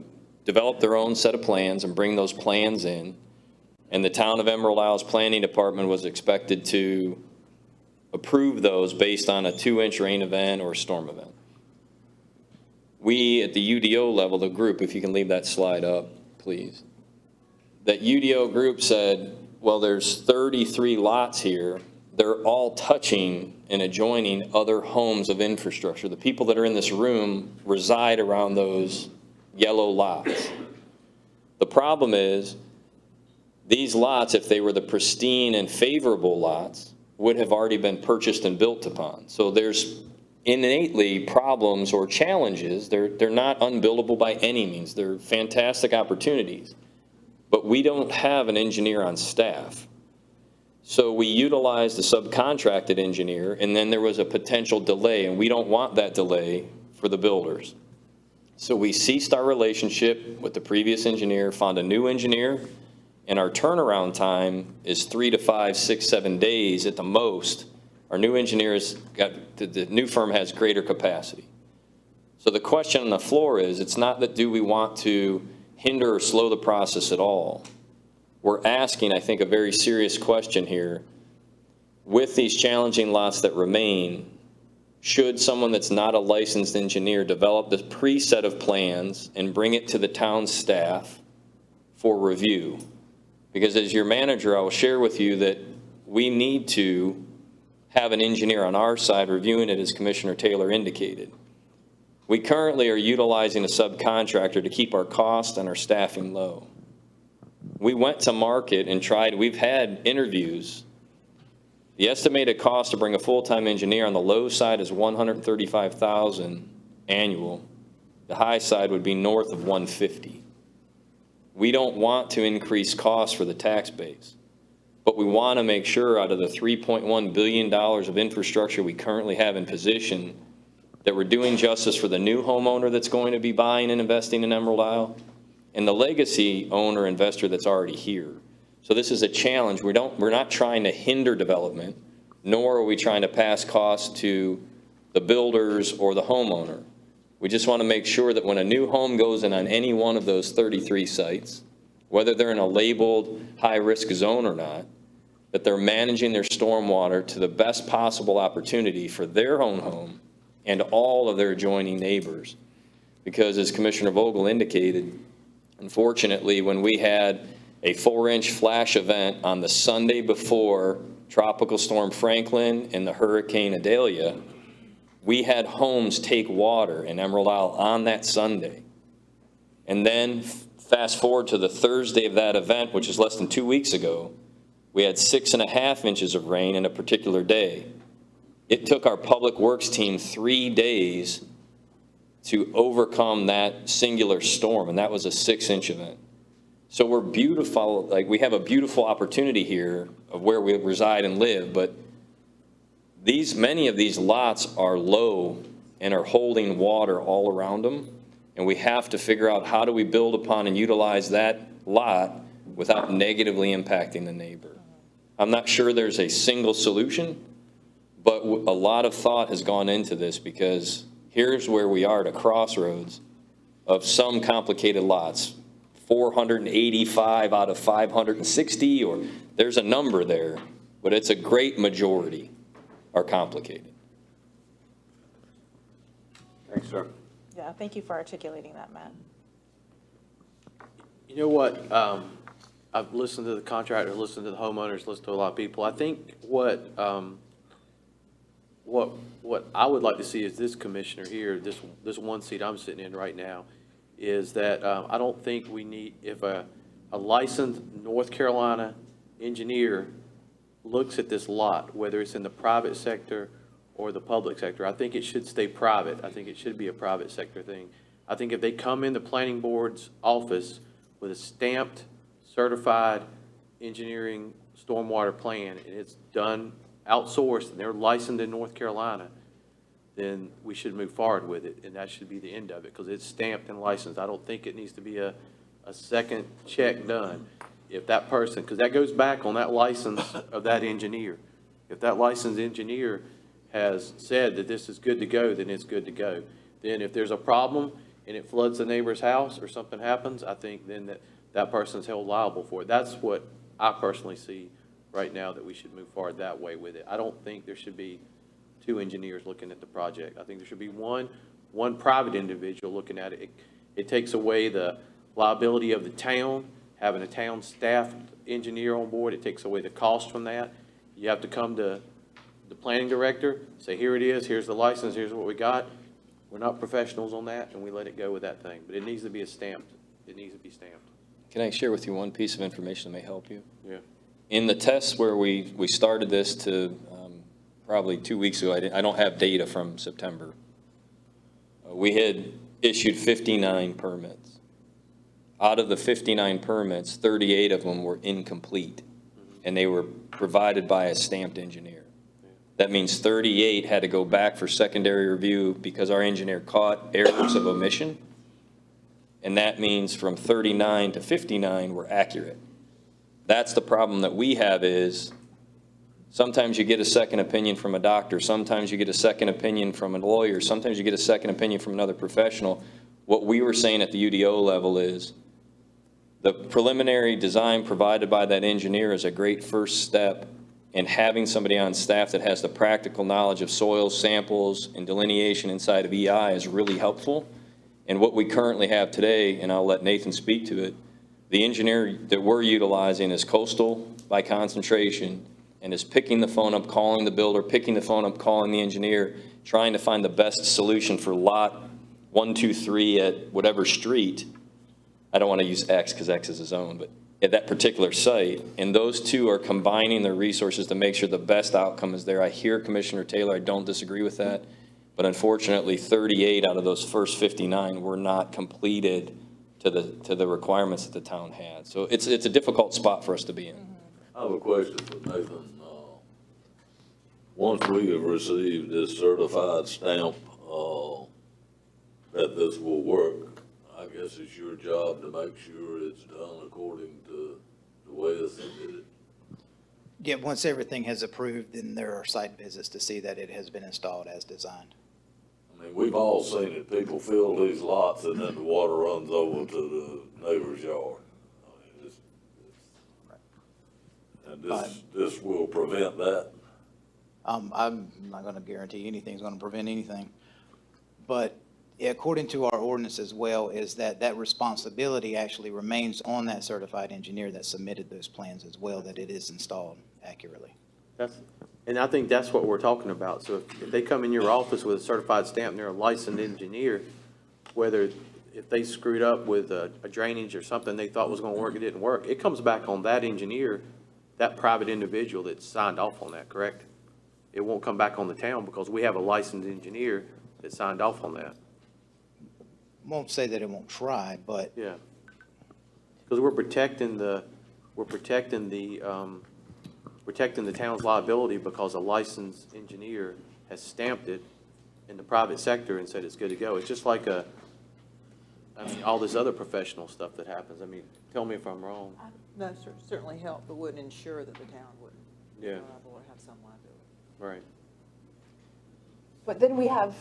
develop their own set of plans and bring those plans in, and the town of Emerald Isle's planning department was expected to approve those based on a 2-inch rain event or storm event. We, at the UDO level, the group, if you can leave that slide up, please. That UDO group said, well, there's 33 lots here. They're all touching and adjoining other homes of infrastructure. The people that are in this room reside around those yellow lots. The problem is, these lots, if they were the pristine and favorable lots, would have already been purchased and built upon. So there's innately problems or challenges. They're not unbuildable by any means. They're fantastic opportunities. But we don't have an engineer on staff. So we utilized a subcontracted engineer, and then there was a potential delay, and we don't want that delay for the builders. So we ceased our relationship with the previous engineer, found a new engineer, and our turnaround time is 3 to 5, 6, 7 days at the most. Our new engineers the new firm has greater capacity. So the question on the floor is, it's not that do we want to hinder or slow the process at all. We're asking, I think, a very serious question here. With these challenging lots that remain, should someone that's not a licensed engineer develop this preset of plans and bring it to the town staff for review? Because as your manager, I will share with you that we need to have an engineer on our side reviewing it, as Commissioner Taylor indicated. We currently are utilizing a subcontractor to keep our cost and our staffing low. We went to market and tried, we've had interviews. The estimated cost to bring a full-time engineer on the low side is $135,000 annual. The high side would be north of $150,000. We don't want to increase costs for the tax base, but we want to make sure out of the $3.1 billion of infrastructure we currently have in position that we're doing justice for the new homeowner that's going to be buying and investing in Emerald Isle and the legacy owner investor that's already here. So this is a challenge. We're not trying to hinder development, nor are we trying to pass costs to the builders or the homeowner. We just want to make sure that when a new home goes in on any one of those 33 sites, whether they're in a labeled high-risk zone or not, that they're managing their stormwater to the best possible opportunity for their own home and all of their adjoining neighbors. Because as Commissioner Vogel indicated, unfortunately, when we had a 4-inch flash event on the Sunday before Tropical Storm Franklin and the Hurricane Idalia, we had homes take water in Emerald Isle on that Sunday. And then fast forward to the Thursday of that event, which is less than 2 weeks ago, we had 6.5 inches of rain in a particular day. It took our public works team 3 days to overcome that singular storm, and that was a 6-inch event. So we're beautiful, like we have a beautiful opportunity here of where we reside and live, but many of these lots are low and are holding water all around them. And we have to figure out how do we build upon and utilize that lot without negatively impacting the neighbor. I'm not sure there's a single solution, but a lot of thought has gone into this because here's where we are at a crossroads of some complicated lots. 485 out of 560, or there's a number there, but it's a great majority are complicated. Thanks, sir. Yeah, thank you for articulating that, Matt. You know what? I've listened to the contractor, listened to the homeowners, listened to a lot of people. I think what I would like to see is this commissioner here, this one seat I'm sitting in right now, is that I don't think we need, if a licensed North Carolina engineer looks at this lot, whether it's in the private sector or the public sector, I think it should stay private. I think it should be a private sector thing. I think if they come in the planning board's office with a stamped, certified engineering stormwater plan, and it's done outsourced, and they're licensed in North Carolina, then we should move forward with it, and that should be the end of it, because it's stamped and licensed. I don't think it needs to be a second check done. If that person, because that goes back on that license of that engineer. If that licensed engineer has said that this is good to go, then it's good to go. Then if there's a problem and it floods the neighbor's house or something happens, I think then that person's held liable for it. That's what I personally see right now, that we should move forward that way with it. I don't think there should be 2 engineers looking at the project. I think there should be one private individual looking at it. It takes away the liability of the town, having a town staff engineer on board. It takes away the cost from that. You have to come to the planning director, say, here it is, here's the license, here's what we got. We're not professionals on that, and we let it go with that thing. But it needs to be stamped. It needs to be stamped. Can I share with you one piece of information that may help you? Yeah. In the tests where we started this to probably 2 weeks ago, I don't have data from September. We had issued 59 permits. Out of the 59 permits, 38 of them were incomplete, and they were provided by a stamped engineer. That means 38 had to go back for secondary review because our engineer caught errors of omission, and that means from 39 to 59 were accurate. That's the problem that we have is sometimes you get a second opinion from a doctor, sometimes you get a second opinion from a lawyer, sometimes you get a second opinion from another professional. What we were saying at the UDO level is the preliminary design provided by that engineer is a great first step, and having somebody on staff that has the practical knowledge of soils, samples, and delineation inside of EI is really helpful. And what we currently have today, and I'll let Nathan speak to it, the engineer that we're utilizing is coastal by concentration and is picking the phone up, calling the builder, picking the phone up, calling the engineer, trying to find the best solution for lot 1, 2, 3 at whatever street. I don't want to use X because X is his own, but at that particular site. And those two are combining their resources to make sure the best outcome is there. I hear Commissioner Taylor, I don't disagree with that. But unfortunately, 38 out of those first 59 were not completed to the requirements that the town had. So it's a difficult spot for us to be in. I have a question for Nathan. Once we have received this certified stamp that this will work, I guess it's your job to make sure it's done according to the way it's submitted. Yeah, once everything has approved, then there are site visits to see that it has been installed as designed. I mean, we've all seen it. People fill these lots and then the water runs over to the neighbor's yard. I mean, and this will prevent that. I'm not going to guarantee anything's going to prevent anything. But according to our ordinance as well, is that responsibility actually remains on that certified engineer that submitted those plans as well, that it is installed accurately. And I think that's what we're talking about. So if they come in your office with a certified stamp and they're a licensed engineer, whether if they screwed up with a drainage or something they thought was going to work, it didn't work, it comes back on that engineer, that private individual that signed off on that, correct? It won't come back on the town because we have a licensed engineer that signed off on that. won't say that it won't try, but. Yeah. Because we're protecting the town's liability because a licensed engineer has stamped it in the private sector and said it's good to go. It's just like all this other professional stuff that happens. I mean, tell me if I'm wrong. No, certainly help, but wouldn't ensure that the town wouldn't. Yeah. Or have some liability. Right. But then we have,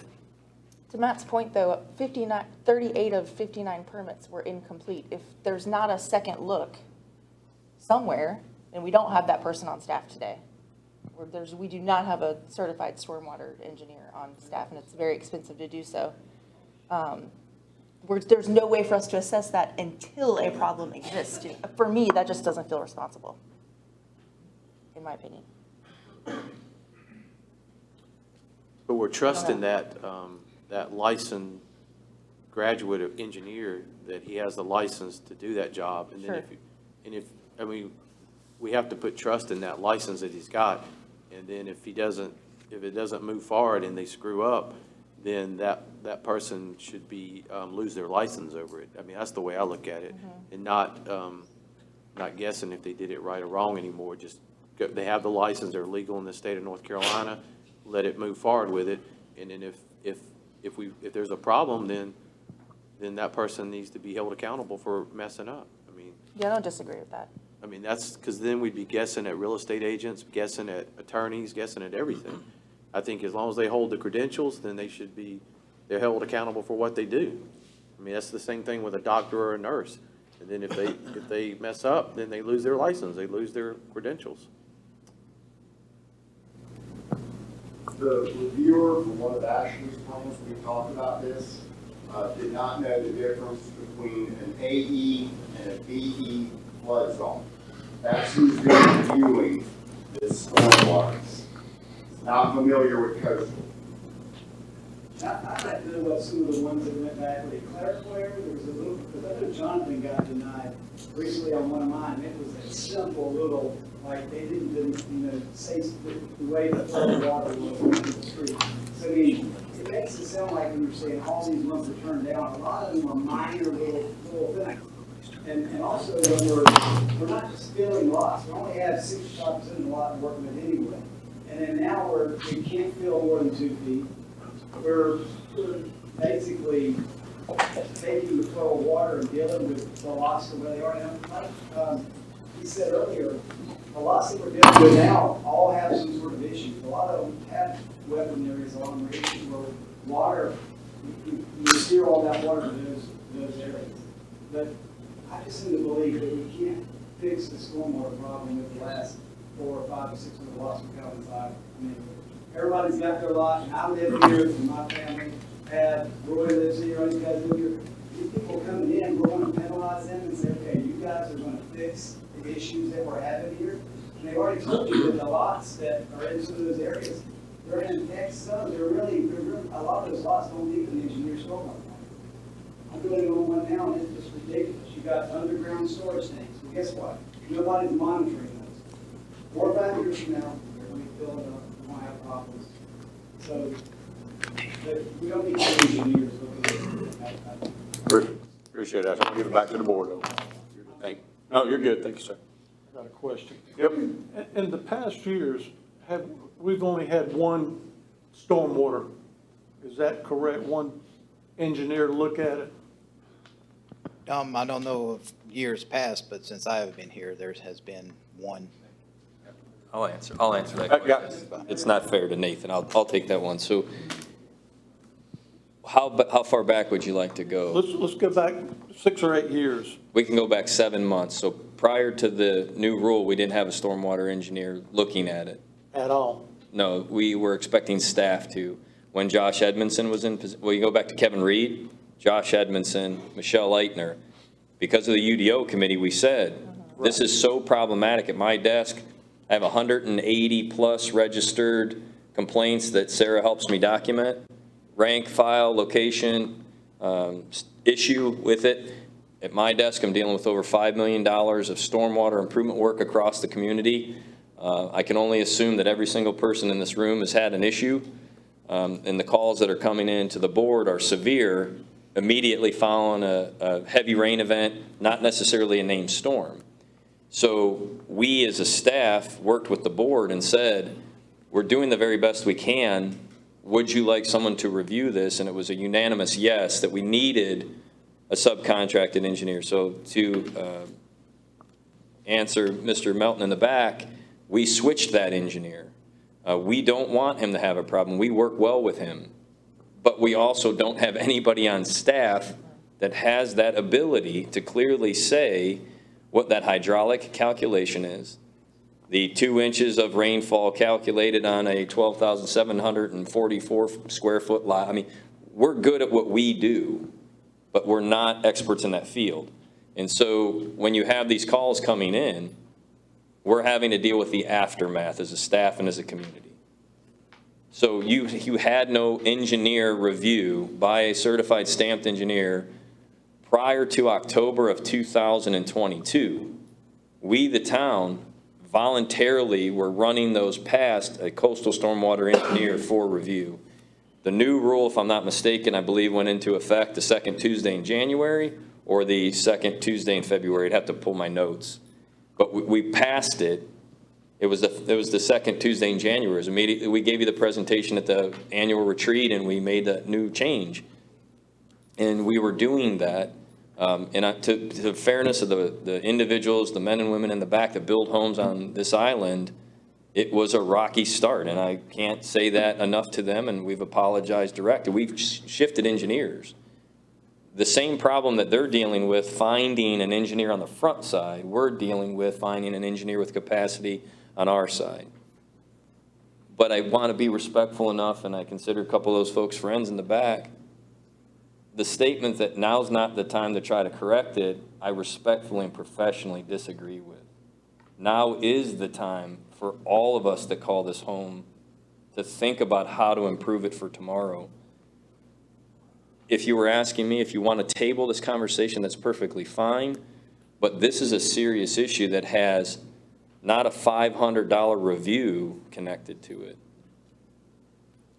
to Matt's point though, 38 of 59 permits were incomplete. If there's not a second look somewhere, and we don't have that person on staff today, we do not have a certified stormwater engineer on staff, and it's very expensive to do so. There's no way for us to assess that until a problem exists. For me, that just doesn't feel responsible, in my opinion. But we're trusting that licensed graduate engineer, that he has the license to do that job. And then we have to put trust in that license that he's got. And then if it doesn't move forward and they screw up, then that person should be, lose their license over it. I mean, that's the way I look at it. And not guessing if they did it right or wrong anymore. Just they have the license, they're legal in the state of North Carolina, let it move forward with it. And then if there's a problem, then that person needs to be held accountable for messing up. I mean. Yeah, I don't disagree with that. I mean, that's because then we'd be guessing at real estate agents, guessing at attorneys, guessing at everything. I think as long as they hold the credentials, then they're held accountable for what they do. I mean, that's the same thing with a doctor or a nurse. And then if they mess up, then they lose their license, they lose their credentials. The reviewer from one of Ashley's plans, we talked about this, did not know the difference between an AE and a BE flood zone. That's who's been reviewing this stormwater. Not familiar with coastal. I'd like to know about some of the ones that went back with the Clerk where there was a little, because I know Jonathan got denied recently on one of mine. It was a simple little, like they didn't say the way the flow of water was on the street. So I mean, it makes it sound like when you're saying all these ones are turned down, a lot of them are minor little things. And also we're not just filling lots. We only have 65% of the lot to work with anyway. And then now we can't fill more than 2 feet. We're basically taking the flow of water and dealing with the lots the way they are now. Like he said earlier, the lots that we're dealing with now all have some sort of issues. A lot of them have wetland areas along the issues where water, you steer all that water to those areas. But I just seem to believe that we can't fix the stormwater problem with the last 4 or 5 or 600 lots we got inside. I mean, everybody's got their lot, and I live here, and my family Roy lives here, these guys live here. These people coming in, we're going to penalize them and say, okay, you guys are going to fix the issues that we're having here. And they've already told you that the lots that are in some of those areas, they're in X zones. They're really, a lot of those lots don't need an engineer's stormwater. I'm going on one now, and it's just ridiculous. You got underground storage tanks. Well, guess what? Nobody's monitoring those. 4 or 5 years from now, they're going to be filling up. We won't have problems. So, but we don't need engineers looking at it. Appreciate that. I'll give it back to the board. Thank you. No, you're good. Thank you, sir. I got a question. Yep. In the past years, we've only had one stormwater. Is that correct? One engineer to look at it? I don't know of years past, but since I have been here, there has been one. I'll answer that question. It's not fair to Nathan. I'll take that one. So how far back would you like to go? Let's go back 6 or 8 years. We can go back 7 months. So prior to the new rule, we didn't have a stormwater engineer looking at it. At all? No, we were expecting staff to. When Josh Edmondson was in, well, you go back to Kevin Reed, Josh Edmondson, Michelle Leitner. Because of the UDO committee, we said, this is so problematic. At my desk, I have 180 plus registered complaints that Sarah helps me document. Rank, file, location, issue with it. At my desk, I'm dealing with over $5 million of stormwater improvement work across the community. I can only assume that every single person in this room has had an issue, and the calls that are coming in to the board are severe. immediately following a heavy rain event, not necessarily a named storm. So we as a staff worked with the board and said, we're doing the very best we can. Would you like someone to review this? And it was a unanimous yes, that we needed a subcontracted engineer. So to answer Mr. Melton in the back, we switched that engineer. We don't want him to have a problem. We work well with him. But we also don't have anybody on staff that has that ability to clearly say what that hydraulic calculation is, the 2 inches of rainfall calculated on a 12,744 square foot lot. I mean, we're good at what we do, but we're not experts in that field. And so when you have these calls coming in, we're having to deal with the aftermath as a staff and as a community. So you had no engineer review by a certified stamped engineer prior to October of 2022. We, the town, voluntarily were running those past a coastal stormwater engineer for review. The new rule, if I'm not mistaken, I believe went into effect the second Tuesday in January or the second Tuesday in February. I'd have to pull my notes. But we passed it. It was the second Tuesday in January. It was immediately, we gave you the presentation at the annual retreat and we made that new change. And we were doing that. And to the fairness of the individuals, the men and women in the back that build homes on this island, it was a rocky start. And I can't say that enough to them, and we've apologized directly. We've shifted engineers. The same problem that they're dealing with finding an engineer on the front side, we're dealing with finding an engineer with capacity on our side. But I want to be respectful enough, and I consider a couple of those folks friends in the back. The statement that now's not the time to try to correct it, I respectfully and professionally disagree with. Now is the time for all of us that call this home to think about how to improve it for tomorrow. If you were asking me if you want to table this conversation, that's perfectly fine. But this is a serious issue that has not a $500 review connected to it.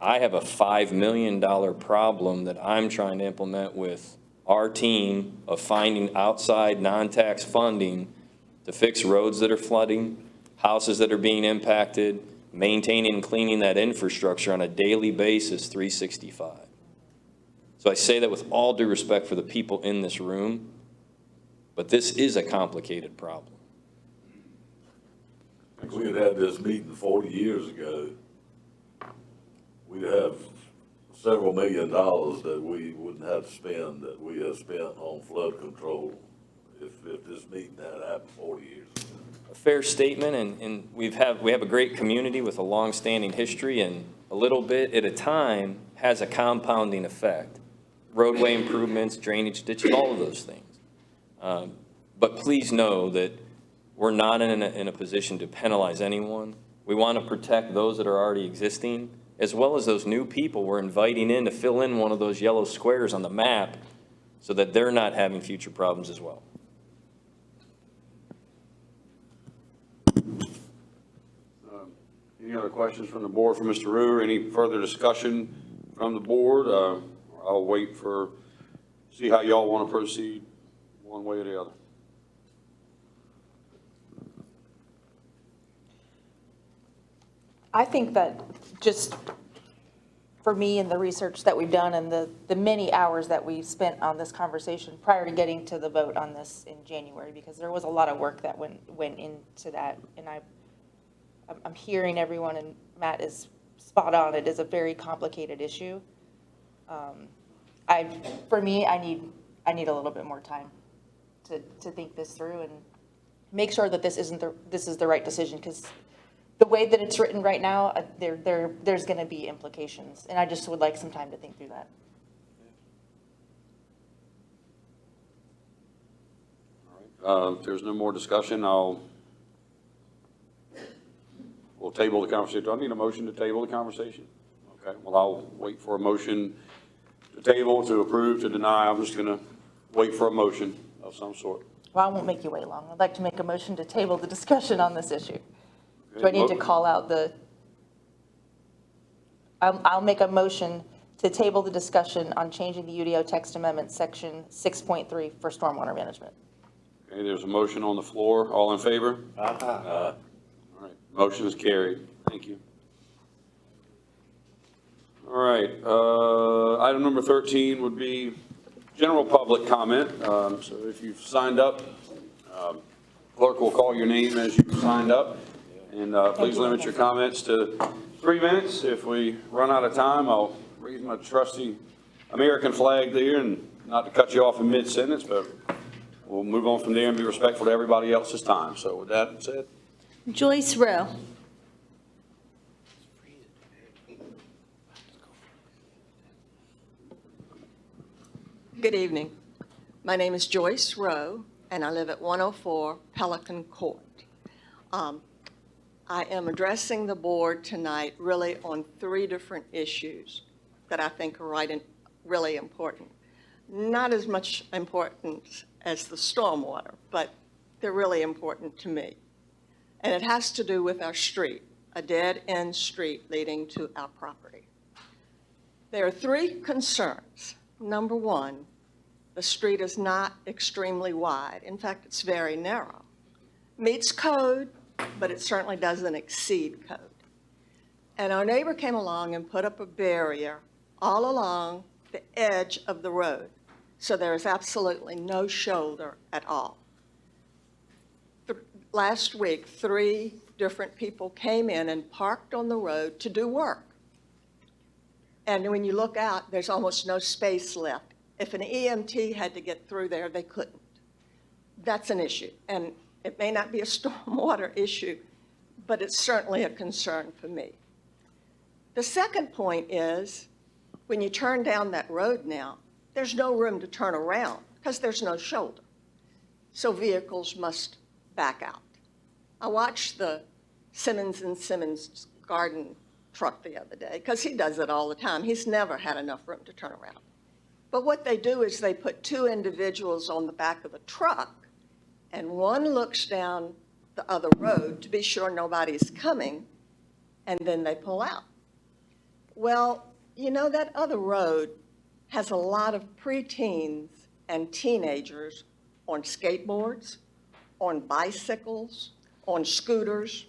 I have a $5 million problem that I'm trying to implement with our team of finding outside non-tax funding to fix roads that are flooding, houses that are being impacted, maintaining and cleaning that infrastructure on a daily basis, 365. So I say that with all due respect for the people in this room, but this is a complicated problem. If we had had this meeting 40 years ago, we'd have several $1 million that we wouldn't have to spend that we have spent on flood control if this meeting had happened 40 years ago. A fair statement, and we have a great community with a long-standing history, and a little bit at a time has a compounding effect. Roadway improvements, drainage ditches, all of those things. But please know that we're not in a position to penalize anyone. We want to protect those that are already existing, as well as those new people we're inviting in to fill in one of those yellow squares on the map so that they're not having future problems as well. Any other questions from the board for Mr. Ruhr? Any further discussion from the board? I'll wait for, see how y'all want to proceed one way or the other. I think that just for me and the research that we've done and the many hours that we spent on this conversation prior to getting to the vote on this in January, because there was a lot of work that went into that. And I'm hearing everyone, and Matt is spot on. It is a very complicated issue. For me, I need a little bit more time to think this through and make sure that this is the right decision, because the way that it's written right now, there's going to be implications, and I just would like some time to think through that. All right. If there's no more discussion, we'll table the conversation. Do I need a motion to table the conversation? Okay. Well, I'll wait for a motion to table, to approve, to deny. I'm just going to wait for a motion of some sort. Well, I won't make you wait long. I'd like to make a motion to table the discussion on this issue. Do I need to call out I'll make a motion to table the discussion on changing the UDO Text Amendment, Section 6.3 for stormwater management. Okay, there's a motion on the floor. All in favor? Aye. All right, motion is carried. Thank you. All right, item number 13 would be general public comment. So if you've signed up, clerk will call your name as you've signed up. And please limit your comments to 3 minutes. If we run out of time, I'll raise my trusty American flag there, and not to cut you off in mid-sentence, but we'll move on from there and be respectful to everybody else's time. So with that said. Joyce Rowe. Good evening. My name is Joyce Rowe, and I live at 104 Pelican Court. I am addressing the board tonight really on 3 different issues that I think are really important. Not as much important as the stormwater, but they're really important to me. And it has to do with our street, a dead-end street leading to our property. There are 3 concerns. Number 1, the street is not extremely wide. In fact, it's very narrow. Meets code, but it certainly doesn't exceed code. And our neighbor came along and put up a barrier all along the edge of the road. So there is absolutely no shoulder at all. Last week, 3 different people came in and parked on the road to do work. And when you look out, there's almost no space left. If an EMT had to get through there, they couldn't. That's an issue. And it may not be a stormwater issue, but it's certainly a concern for me. The second point is, when you turn down that road now, there's no room to turn around because there's no shoulder. So vehicles must back out. I watched the Simmons & Simmons garden truck the other day because he does it all the time. He's never had enough room to turn around. But what they do is they put 2 individuals on the back of the truck, and one looks down the other road to be sure nobody's coming, and then they pull out. Well, you know, that other road has a lot of preteens and teenagers on skateboards, on bicycles, on scooters,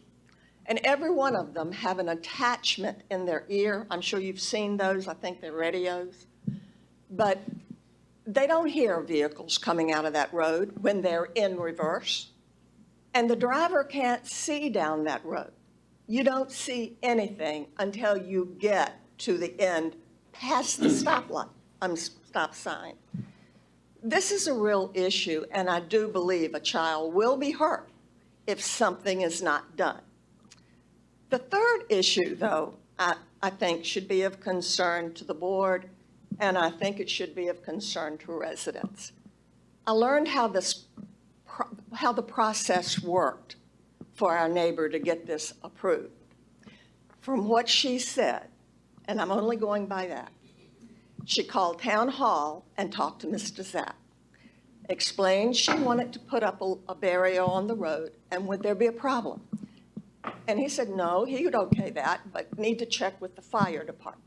and every one of them have an attachment in their ear. I'm sure you've seen those. I think they're radios. But they don't hear vehicles coming out of that road when they're in reverse. And the driver can't see down that road. You don't see anything until you get to the end, past the stop sign. This is a real issue, and I do believe a child will be hurt if something is not done. The third issue, though, I think should be of concern to the board, and I think it should be of concern to residents. I learned how the process worked for our neighbor to get this approved. From what she said, and I'm only going by that, she called town hall and talked to Mr. Zapp, explained she wanted to put up a barrier on the road, and would there be a problem? And he said, no, he would okay that, but need to check with the fire department.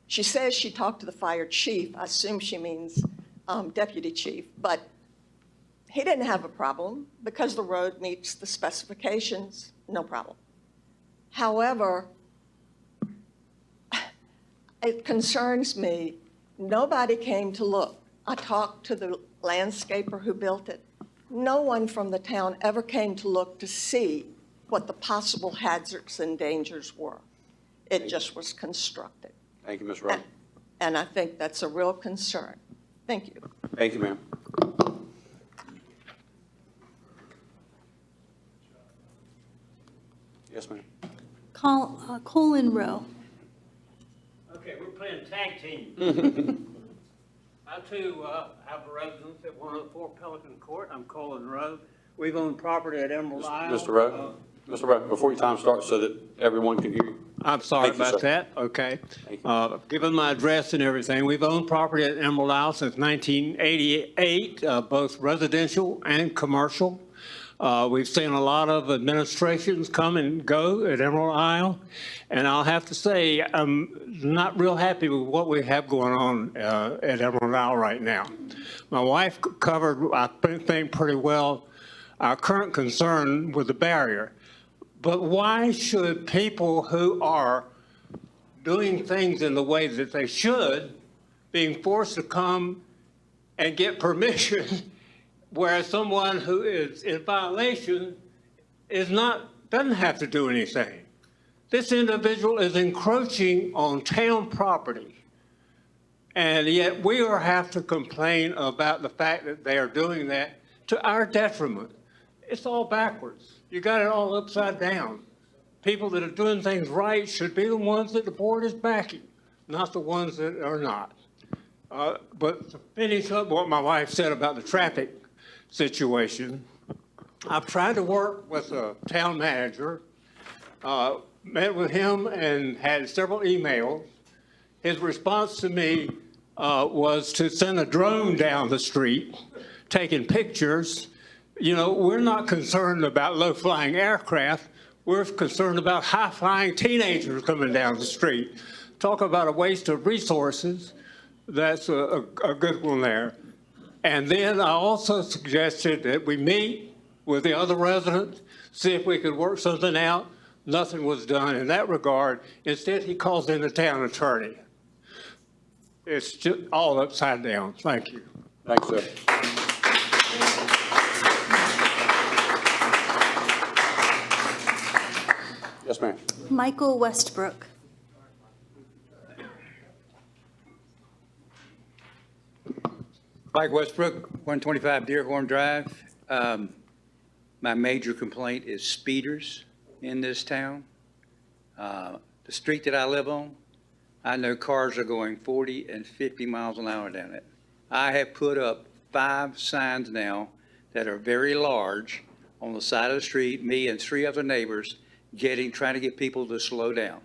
She says she talked to the fire chief. I assume she means deputy chief, but he didn't have a problem because the road meets the specifications, no problem. However, it concerns me, nobody came to look. I talked to the landscaper who built it. No one from the town ever came to look to see what the possible hazards and dangers were. It just was constructed. Thank you, Ms. Rowe. And I think that's a real concern. Thank you. Thank you, ma'am. Yes, ma'am. Colin Rowe. Okay, we're playing tag team. I too have a residence at 104 Pelican Court. I'm Colin Rowe. We've owned property at Emerald Isle. Mr. Rowe, before your time starts so that everyone can hear you. I'm sorry Thank you, about sir. that. Okay. Given my address and everything, we've owned property at Emerald Isle since 1988, both residential and commercial. We've seen a lot of administrations come and go at Emerald Isle, and I'll have to say I'm not real happy with what we have going on at Emerald Isle right now. My wife covered, I think, pretty well our current concern with the barrier. But why should people who are doing things in the way that they should being forced to come and get permission, whereas someone who is in violation doesn't have to do anything? This individual is encroaching on town property, and yet we have to complain about the fact that they are doing that to our detriment. It's all backwards. You got it all upside down. People that are doing things right should be the ones that the board is backing, not the ones that are not. But to finish up what my wife said about the traffic situation, I've tried to work with a town manager, met with him and had several emails. His response to me was to send a drone down the street, taking pictures. You know, we're not concerned about low-flying aircraft. We're concerned about high-flying teenagers coming down the street. Talk about a waste of resources. That's a good one there. And then I also suggested that we meet with the other residents, see if we could work something out. Nothing was done in that regard. Instead, he calls in the town attorney. It's just all upside down. Thank you. Thanks, sir. Yes, ma'am. Michael Westbrook. Mike Westbrook, 125 Deerhorn Drive. My major complaint is speeders in this town. The street that I live on, I know cars are going 40 and 50 miles an hour down it. I have put up 5 signs now that are very large on the side of the street, me and 3 other neighbors trying to get people to slow down.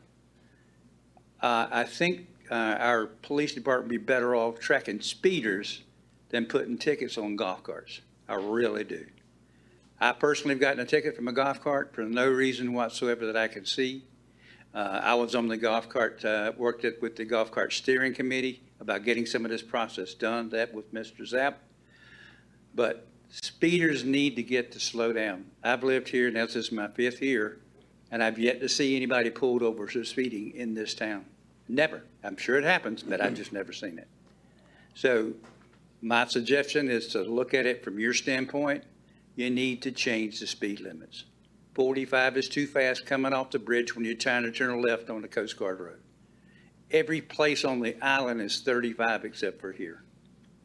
I think our police department would be better off tracking speeders than putting tickets on golf carts. I really do. I personally have gotten a ticket from a golf cart for no reason whatsoever that I can see. I was on the golf cart, worked with the golf cart steering committee about getting some of this process done, that with Mr. Zapp. But speeders need to get to slow down. I've lived here, and this is my 5th year, and I've yet to see anybody pulled over for speeding in this town. Never. I'm sure it happens, but I've just never seen it. So my suggestion is to look at it from your standpoint. You need to change the speed limits. 45 is too fast coming off the bridge when you're trying to turn left on the Coast Guard Road. Every place on the island is 35 except for here.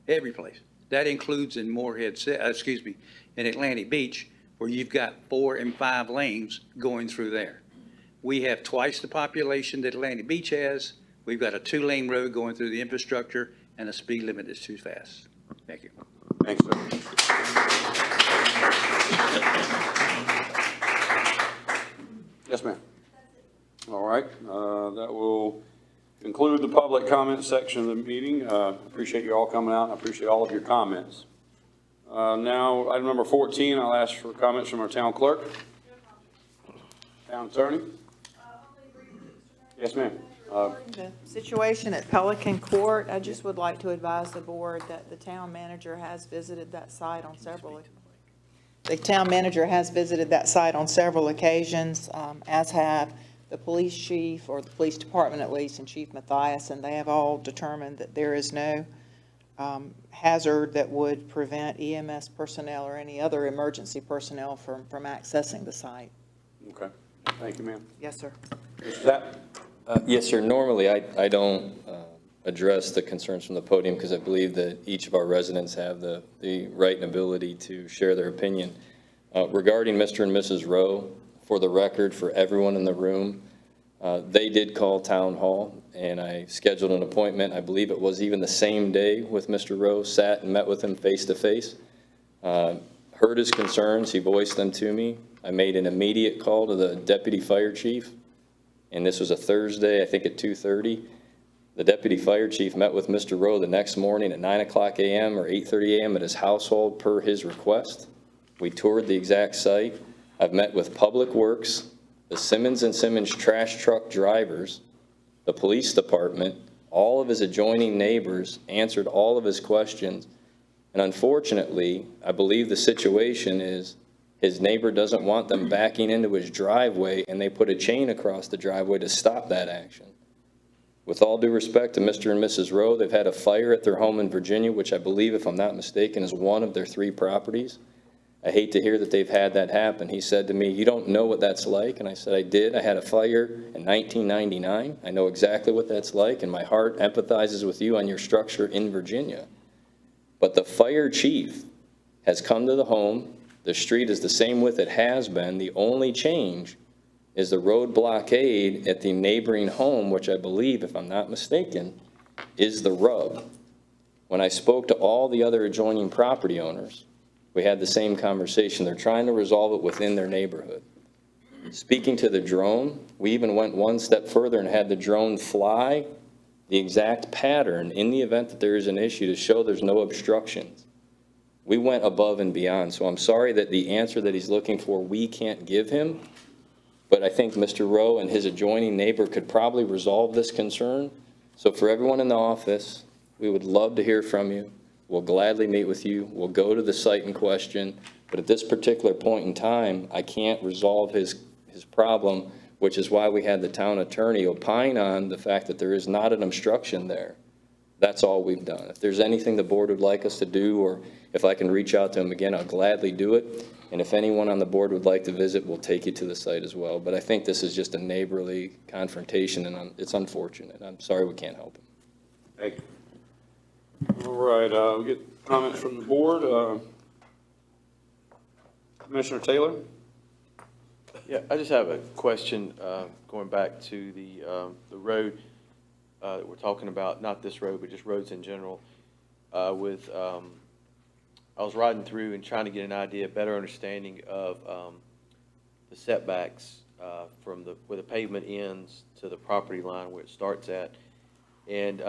Every place. That includes in in Atlantic Beach, where you've got 4 and 5 lanes going through there. We have twice the population that Atlantic Beach has. We've got a 2-lane road going through the infrastructure, and the speed limit is too fast. Thank you. Thanks, sir. Yes, ma'am. All right. That will conclude the public comment section of the meeting. Appreciate you all coming out. I appreciate all of your comments. Now, item number 14, I'll ask for comments from our town clerk. Town attorney. Yes, ma'am. The situation at Pelican Court, I just would like to advise the board that the town manager has visited that site on several occasions, as have the police chief, or the police department at least, and Chief Matthias, and they have all determined that there is no hazard that would prevent EMS personnel or any other emergency personnel from accessing the site. Okay. Thank you, ma'am. Yes, sir. Is that? Yes, sir. Normally, I don't address the concerns from the podium because I believe that each of our residents have the right and ability to share their opinion. Regarding Mr. and Mrs. Rowe, for the record, for everyone in the room, they did call town hall, and I scheduled an appointment. I believe it was even the same day with Mr. Rowe, sat and met with him face to face. Heard his concerns, he voiced them to me. I made an immediate call to the deputy fire chief, and this was a Thursday, I think at 2:30. The deputy fire chief met with Mr. Rowe the next morning at 9 o'clock a.m. or 8:30 a.m. at his household per his request. We toured the exact site. I've met with Public Works, the Simmons & Simmons trash truck drivers, the police department, all of his adjoining neighbors, answered all of his questions. And unfortunately, I believe the situation is his neighbor doesn't want them backing into his driveway, and they put a chain across the driveway to stop that action. With all due respect to Mr. and Mrs. Rowe, they've had a fire at their home in Virginia, which I believe, if I'm not mistaken, is one of their 3 properties. I hate to hear that they've had that happen. He said to me, "You don't know what that's like." And I said, "I did. I had a fire in 1999. I know exactly what that's like, and my heart empathizes with you on your structure in Virginia." But the fire chief has come to the home. The street is the same width it has been. The only change is the road blockade at the neighboring home, which I believe, if I'm not mistaken, is the rub. When I spoke to all the other adjoining property owners, we had the same conversation. They're trying to resolve it within their neighborhood. Speaking to the drone, we even went one step further and had the drone fly the exact pattern in the event that there is an issue to show there's no obstructions. We went above and beyond. So I'm sorry that the answer that he's looking for, we can't give him. But I think Mr. Rowe and his adjoining neighbor could probably resolve this concern. So for everyone in the office, we would love to hear from you. We'll gladly meet with you. We'll go to the site in question. But at this particular point in time, I can't resolve his problem, which is why we had the town attorney opine on the fact that there is not an obstruction there. That's all we've done. If there's anything the board would like us to do, or if I can reach out to him again, I'll gladly do it. And if anyone on the board would like to visit, we'll take you to the site as well. But I think this is just a neighborly confrontation, and it's unfortunate. I'm sorry we can't help him. Thank you. All right, we get comments from the board. Commissioner Taylor? Yeah, I just have a question, going back to the road that we're talking about, not this road, but just roads in general. I was riding through and trying to get an idea, better understanding of the setbacks from where the pavement ends to the property line where it starts at. And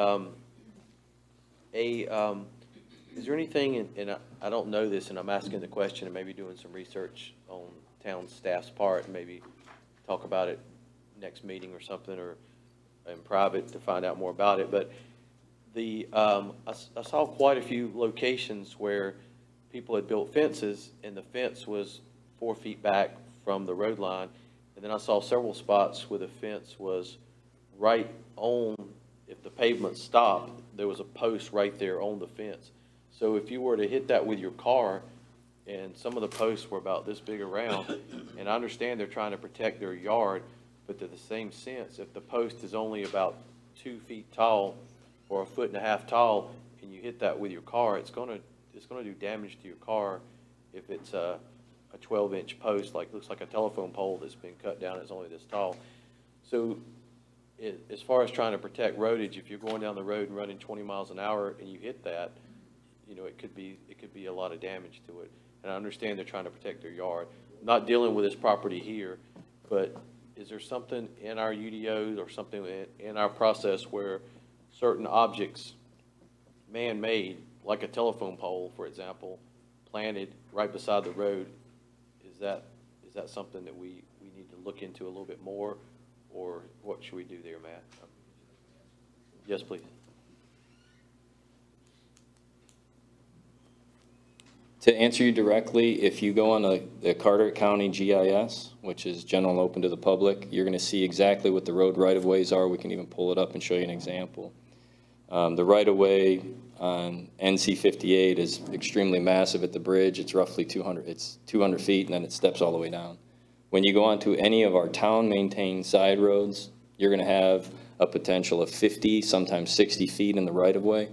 is there anything, and I don't know this, and I'm asking the question and maybe doing some research on town staff's part, and maybe talk about it next meeting or something, or in private to find out more about it. But I saw quite a few locations where people had built fences and the fence was 4 feet back from the road line. And then I saw several spots where the fence was right on, if the pavement stopped, there was a post right there on the fence. So if you were to hit that with your car, and some of the posts were about this big around, and I understand they're trying to protect their yard, but to the same sense, if the post is only about 2 feet tall or 1.5 feet tall, and you hit that with your car, it's gonna do damage to your car if it's a 12-inch post, like looks like a telephone pole that's been cut down, it's only this tall. So as far as trying to protect roadage, if you're going down the road and running 20 miles an hour and you hit that, you know, it could be a lot of damage to it. And I understand they're trying to protect their yard. I'm not dealing with this property here, but is there something in our UDOs or something in our process where certain objects, man-made, like a telephone pole, for example, planted right beside the road, is that something that we need to look into a little bit more, or what should we do there, Matt? Yes, please. To answer you directly, if you go on the Carteret County GIS, which is general and open to the public, you're going to see exactly what the road right-of-ways are. We can even pull it up and show you an example. The right-of-way on NC 58 is extremely massive at the bridge. It's roughly 200 feet, and then it steps all the way down. When you go onto any of our town-maintained side roads, you're going to have a potential of 50, sometimes 60 feet in the right-of-way.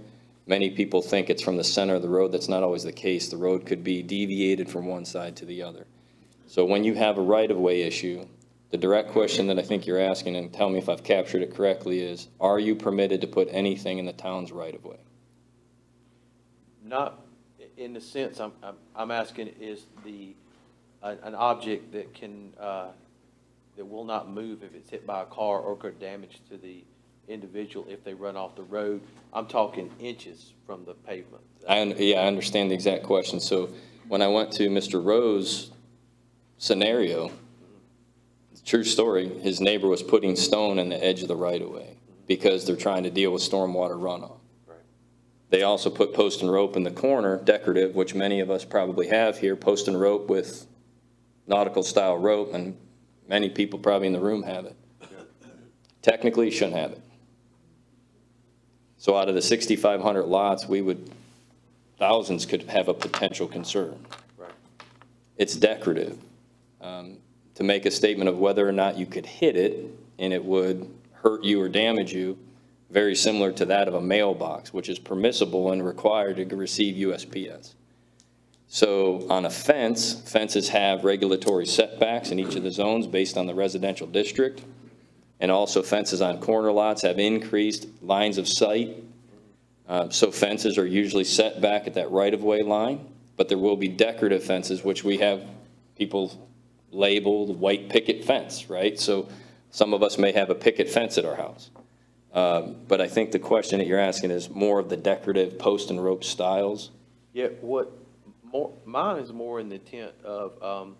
Many people think it's from the center of the road. That's not always the case. The road could be deviated from one side to the other. So when you have a right-of-way issue, the direct question that I think you're asking, and tell me if I've captured it correctly, is, are you permitted to put anything in the town's right-of-way? Not in the sense I'm asking, is an object that can that will not move if it's hit by a car or could damage to the individual if they run off the road. I'm talking inches from the pavement. I understand the exact question. So when I went to Mr. Rowe's scenario, true story, his neighbor was putting stone in the edge of the right-of-way because they're trying to deal with stormwater runoff. They also put post and rope in the corner, decorative, which many of us probably have here, post and rope with nautical style rope, and many people probably in the room have it. Technically, you shouldn't have it. So out of the 6,500 lots, thousands could have a potential concern. It's decorative. To make a statement of whether or not you could hit it and it would hurt you or damage you, very similar to that of a mailbox, which is permissible and required to receive USPS. So on a fence, fences have regulatory setbacks in each of the zones based on the residential district. And also fences on corner lots have increased lines of sight. So fences are usually set back at that right-of-way line, but there will be decorative fences, which we have people labeled white picket fence, right? So some of us may have a picket fence at our house. But I think the question that you're asking is more of the decorative post and rope styles. Yeah, mine is more in the intent of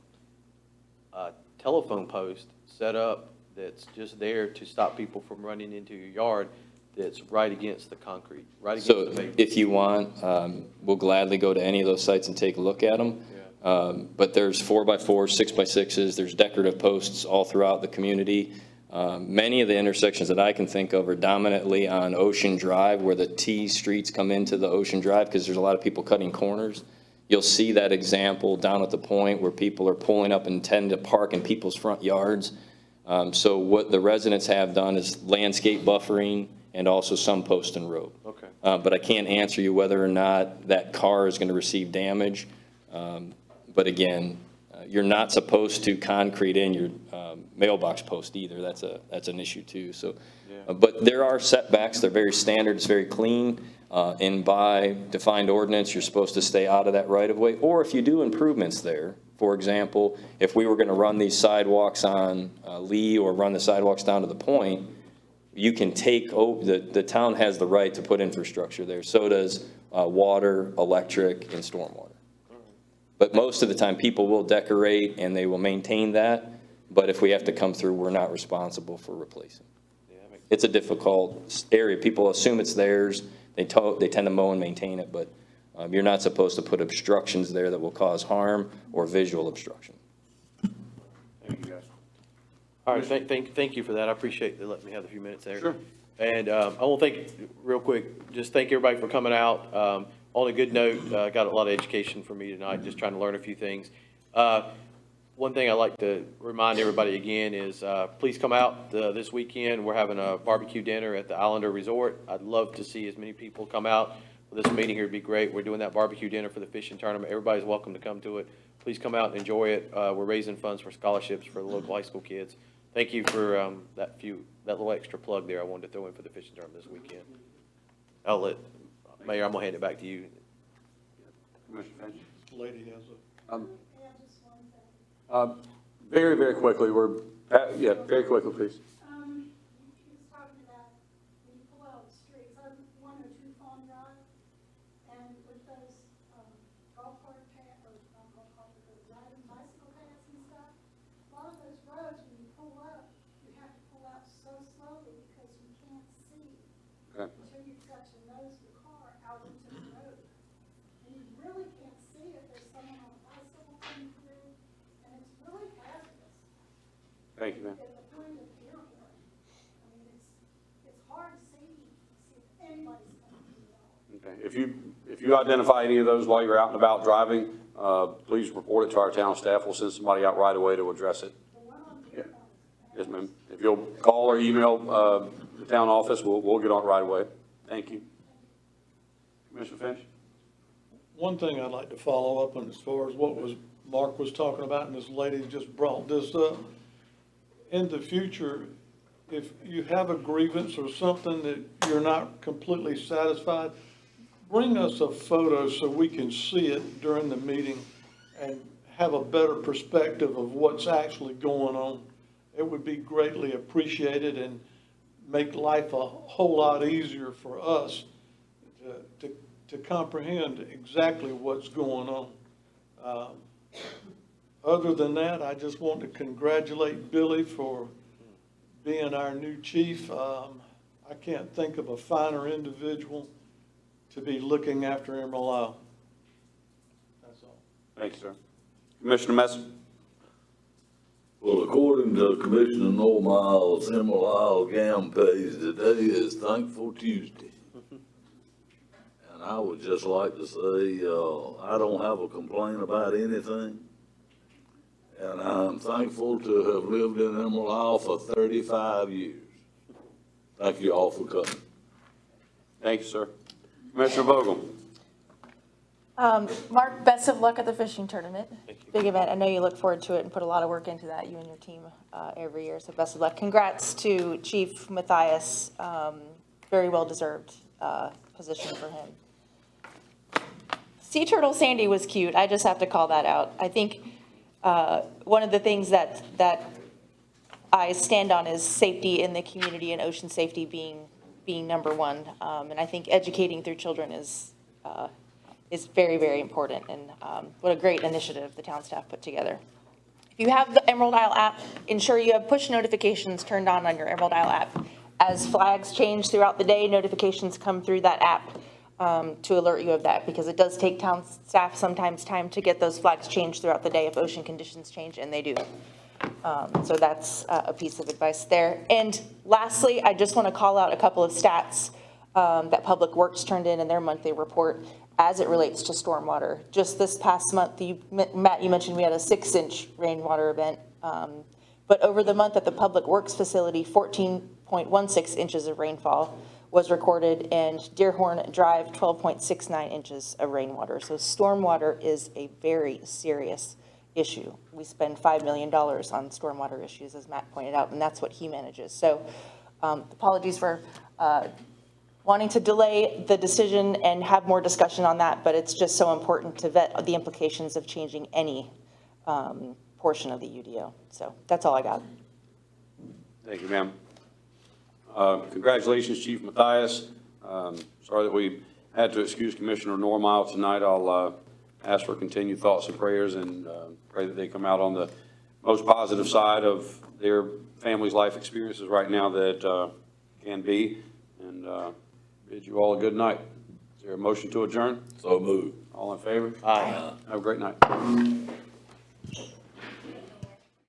a telephone post set up that's just there to stop people from running into your yard that's right against the concrete, right against the pavement. If you want, we'll gladly go to any of those sites and take a look at them. But there's 4x4s, 6x6s, there's decorative posts all throughout the community. Many of the intersections that I can think of are dominantly on Ocean Drive, where the T streets come into the Ocean Drive, because there's a lot of people cutting corners. You'll see that example down at the point where people are pulling up and tend to park in people's front yards. So what the residents have done is landscape buffering and also some post and rope. Okay. But I can't answer you whether or not that car is going to receive damage. But again, you're not supposed to concrete in your mailbox post either. That's an issue too. So, but there are setbacks. They're very standard. It's very clean. And by defined ordinance, you're supposed to stay out of that right of way. Or if you do improvements there, for example, if we were going to run these sidewalks on Lee or run the sidewalks down to the point, you can take the town has the right to put infrastructure there. So does water, electric, and stormwater. But most of the time, people will decorate and they will maintain that. But if we have to come through, we're not responsible for replacing. It's a difficult area. People assume it's theirs. They tend to mow and maintain it, but you're not supposed to put obstructions there that will cause harm or visual obstruction. Thank you, guys. All right, thank you for that. I appreciate that letting me have a few minutes there. Sure. And I want to real quick, just thank everybody for coming out. On a good note, got a lot of education from me tonight, just trying to learn a few things. One thing I'd like to remind everybody again is please come out this weekend. We're having a barbecue dinner at the Islander Resort. I'd love to see as many people come out. This meeting here would be great. We're doing that barbecue dinner for the fishing tournament. Everybody's welcome to come to it. Please come out and enjoy it. We're raising funds for scholarships for the local high school kids. Thank you for that little extra plug there I wanted to throw in for the fishing tournament this weekend. Mayor, I'm going to hand it back to you. Commissioner Finch? Lady has Very, very quickly, very quickly, please. Thank you, ma'am. Okay. If you identify any of those while you're out and about driving, please report it to our town staff. We'll send somebody out right away to address it. Yeah. Yes, ma'am. If you'll call or email the town office, we'll get on it right away. Thank you. Commissioner Finch? One thing I'd like to follow up on as far as what Mark was talking about, and this lady just brought this up. In the future, if you have a grievance or something that you're not completely satisfied, bring us a photo so we can see it during the meeting and have a better perspective of what's actually going on. It would be greatly appreciated and make life a whole lot easier for us to comprehend exactly what's going on. Other than that, I just want to congratulate Billy for being our new chief. I can't think of a finer individual to be looking after Emerald Isle. That's all. Thank you, sir. Commissioner Messer? Well, according to Commissioner Normiles, Emerald Isle GAM page today is Thankful Tuesday. And I would just like to say, I don't have a complaint about anything. And I'm thankful to have lived in Emerald Isle for 35 years. Thank you all for coming. Thank you, sir. Commissioner Vogel? Mark, best of luck at the fishing tournament. Big event. I know you look forward to it and put a lot of work into that, you and your team, every year. So best of luck. Congrats to Chief Matthias. Very well-deserved position for him. Sea Turtle Sandy was cute. I just have to call that out. I think one of the things that I stand on is safety in the community and ocean safety being number one. And I think educating through children is very, very important. And what a great initiative the town staff put together. If you have the Emerald Isle app, ensure you have push notifications turned on your Emerald Isle app. As flags change throughout the day, notifications come through that app to alert you of that, because it does take town staff sometimes time to get those flags changed throughout the day if ocean conditions change, and they do. So that's a piece of advice there. And lastly, I just want to call out a couple of stats that Public Works turned in their monthly report as it relates to stormwater. Just this past month, Matt, you mentioned we had a 6-inch rainwater event. But over the month at the Public Works facility, 14.16 inches of rainfall was recorded, and Deerhorn Drive, 12.69 inches of rainwater. So stormwater is a very serious issue. We spend $5 million on stormwater issues, as Matt pointed out, and that's what he manages. So apologies for wanting to delay the decision and have more discussion on that, but it's just so important to vet the implications of changing any portion of the UDO. So that's all I got. Thank you, ma'am. Congratulations, Chief Matthias. Sorry that we had to excuse Commissioner Normile tonight. I'll ask for continued thoughts and prayers, and pray that they come out on the most positive side of their family's life experiences right now that can be, and bid you all a good night. Is there a motion to adjourn? So moved. All in favor? Aye. Have a great night.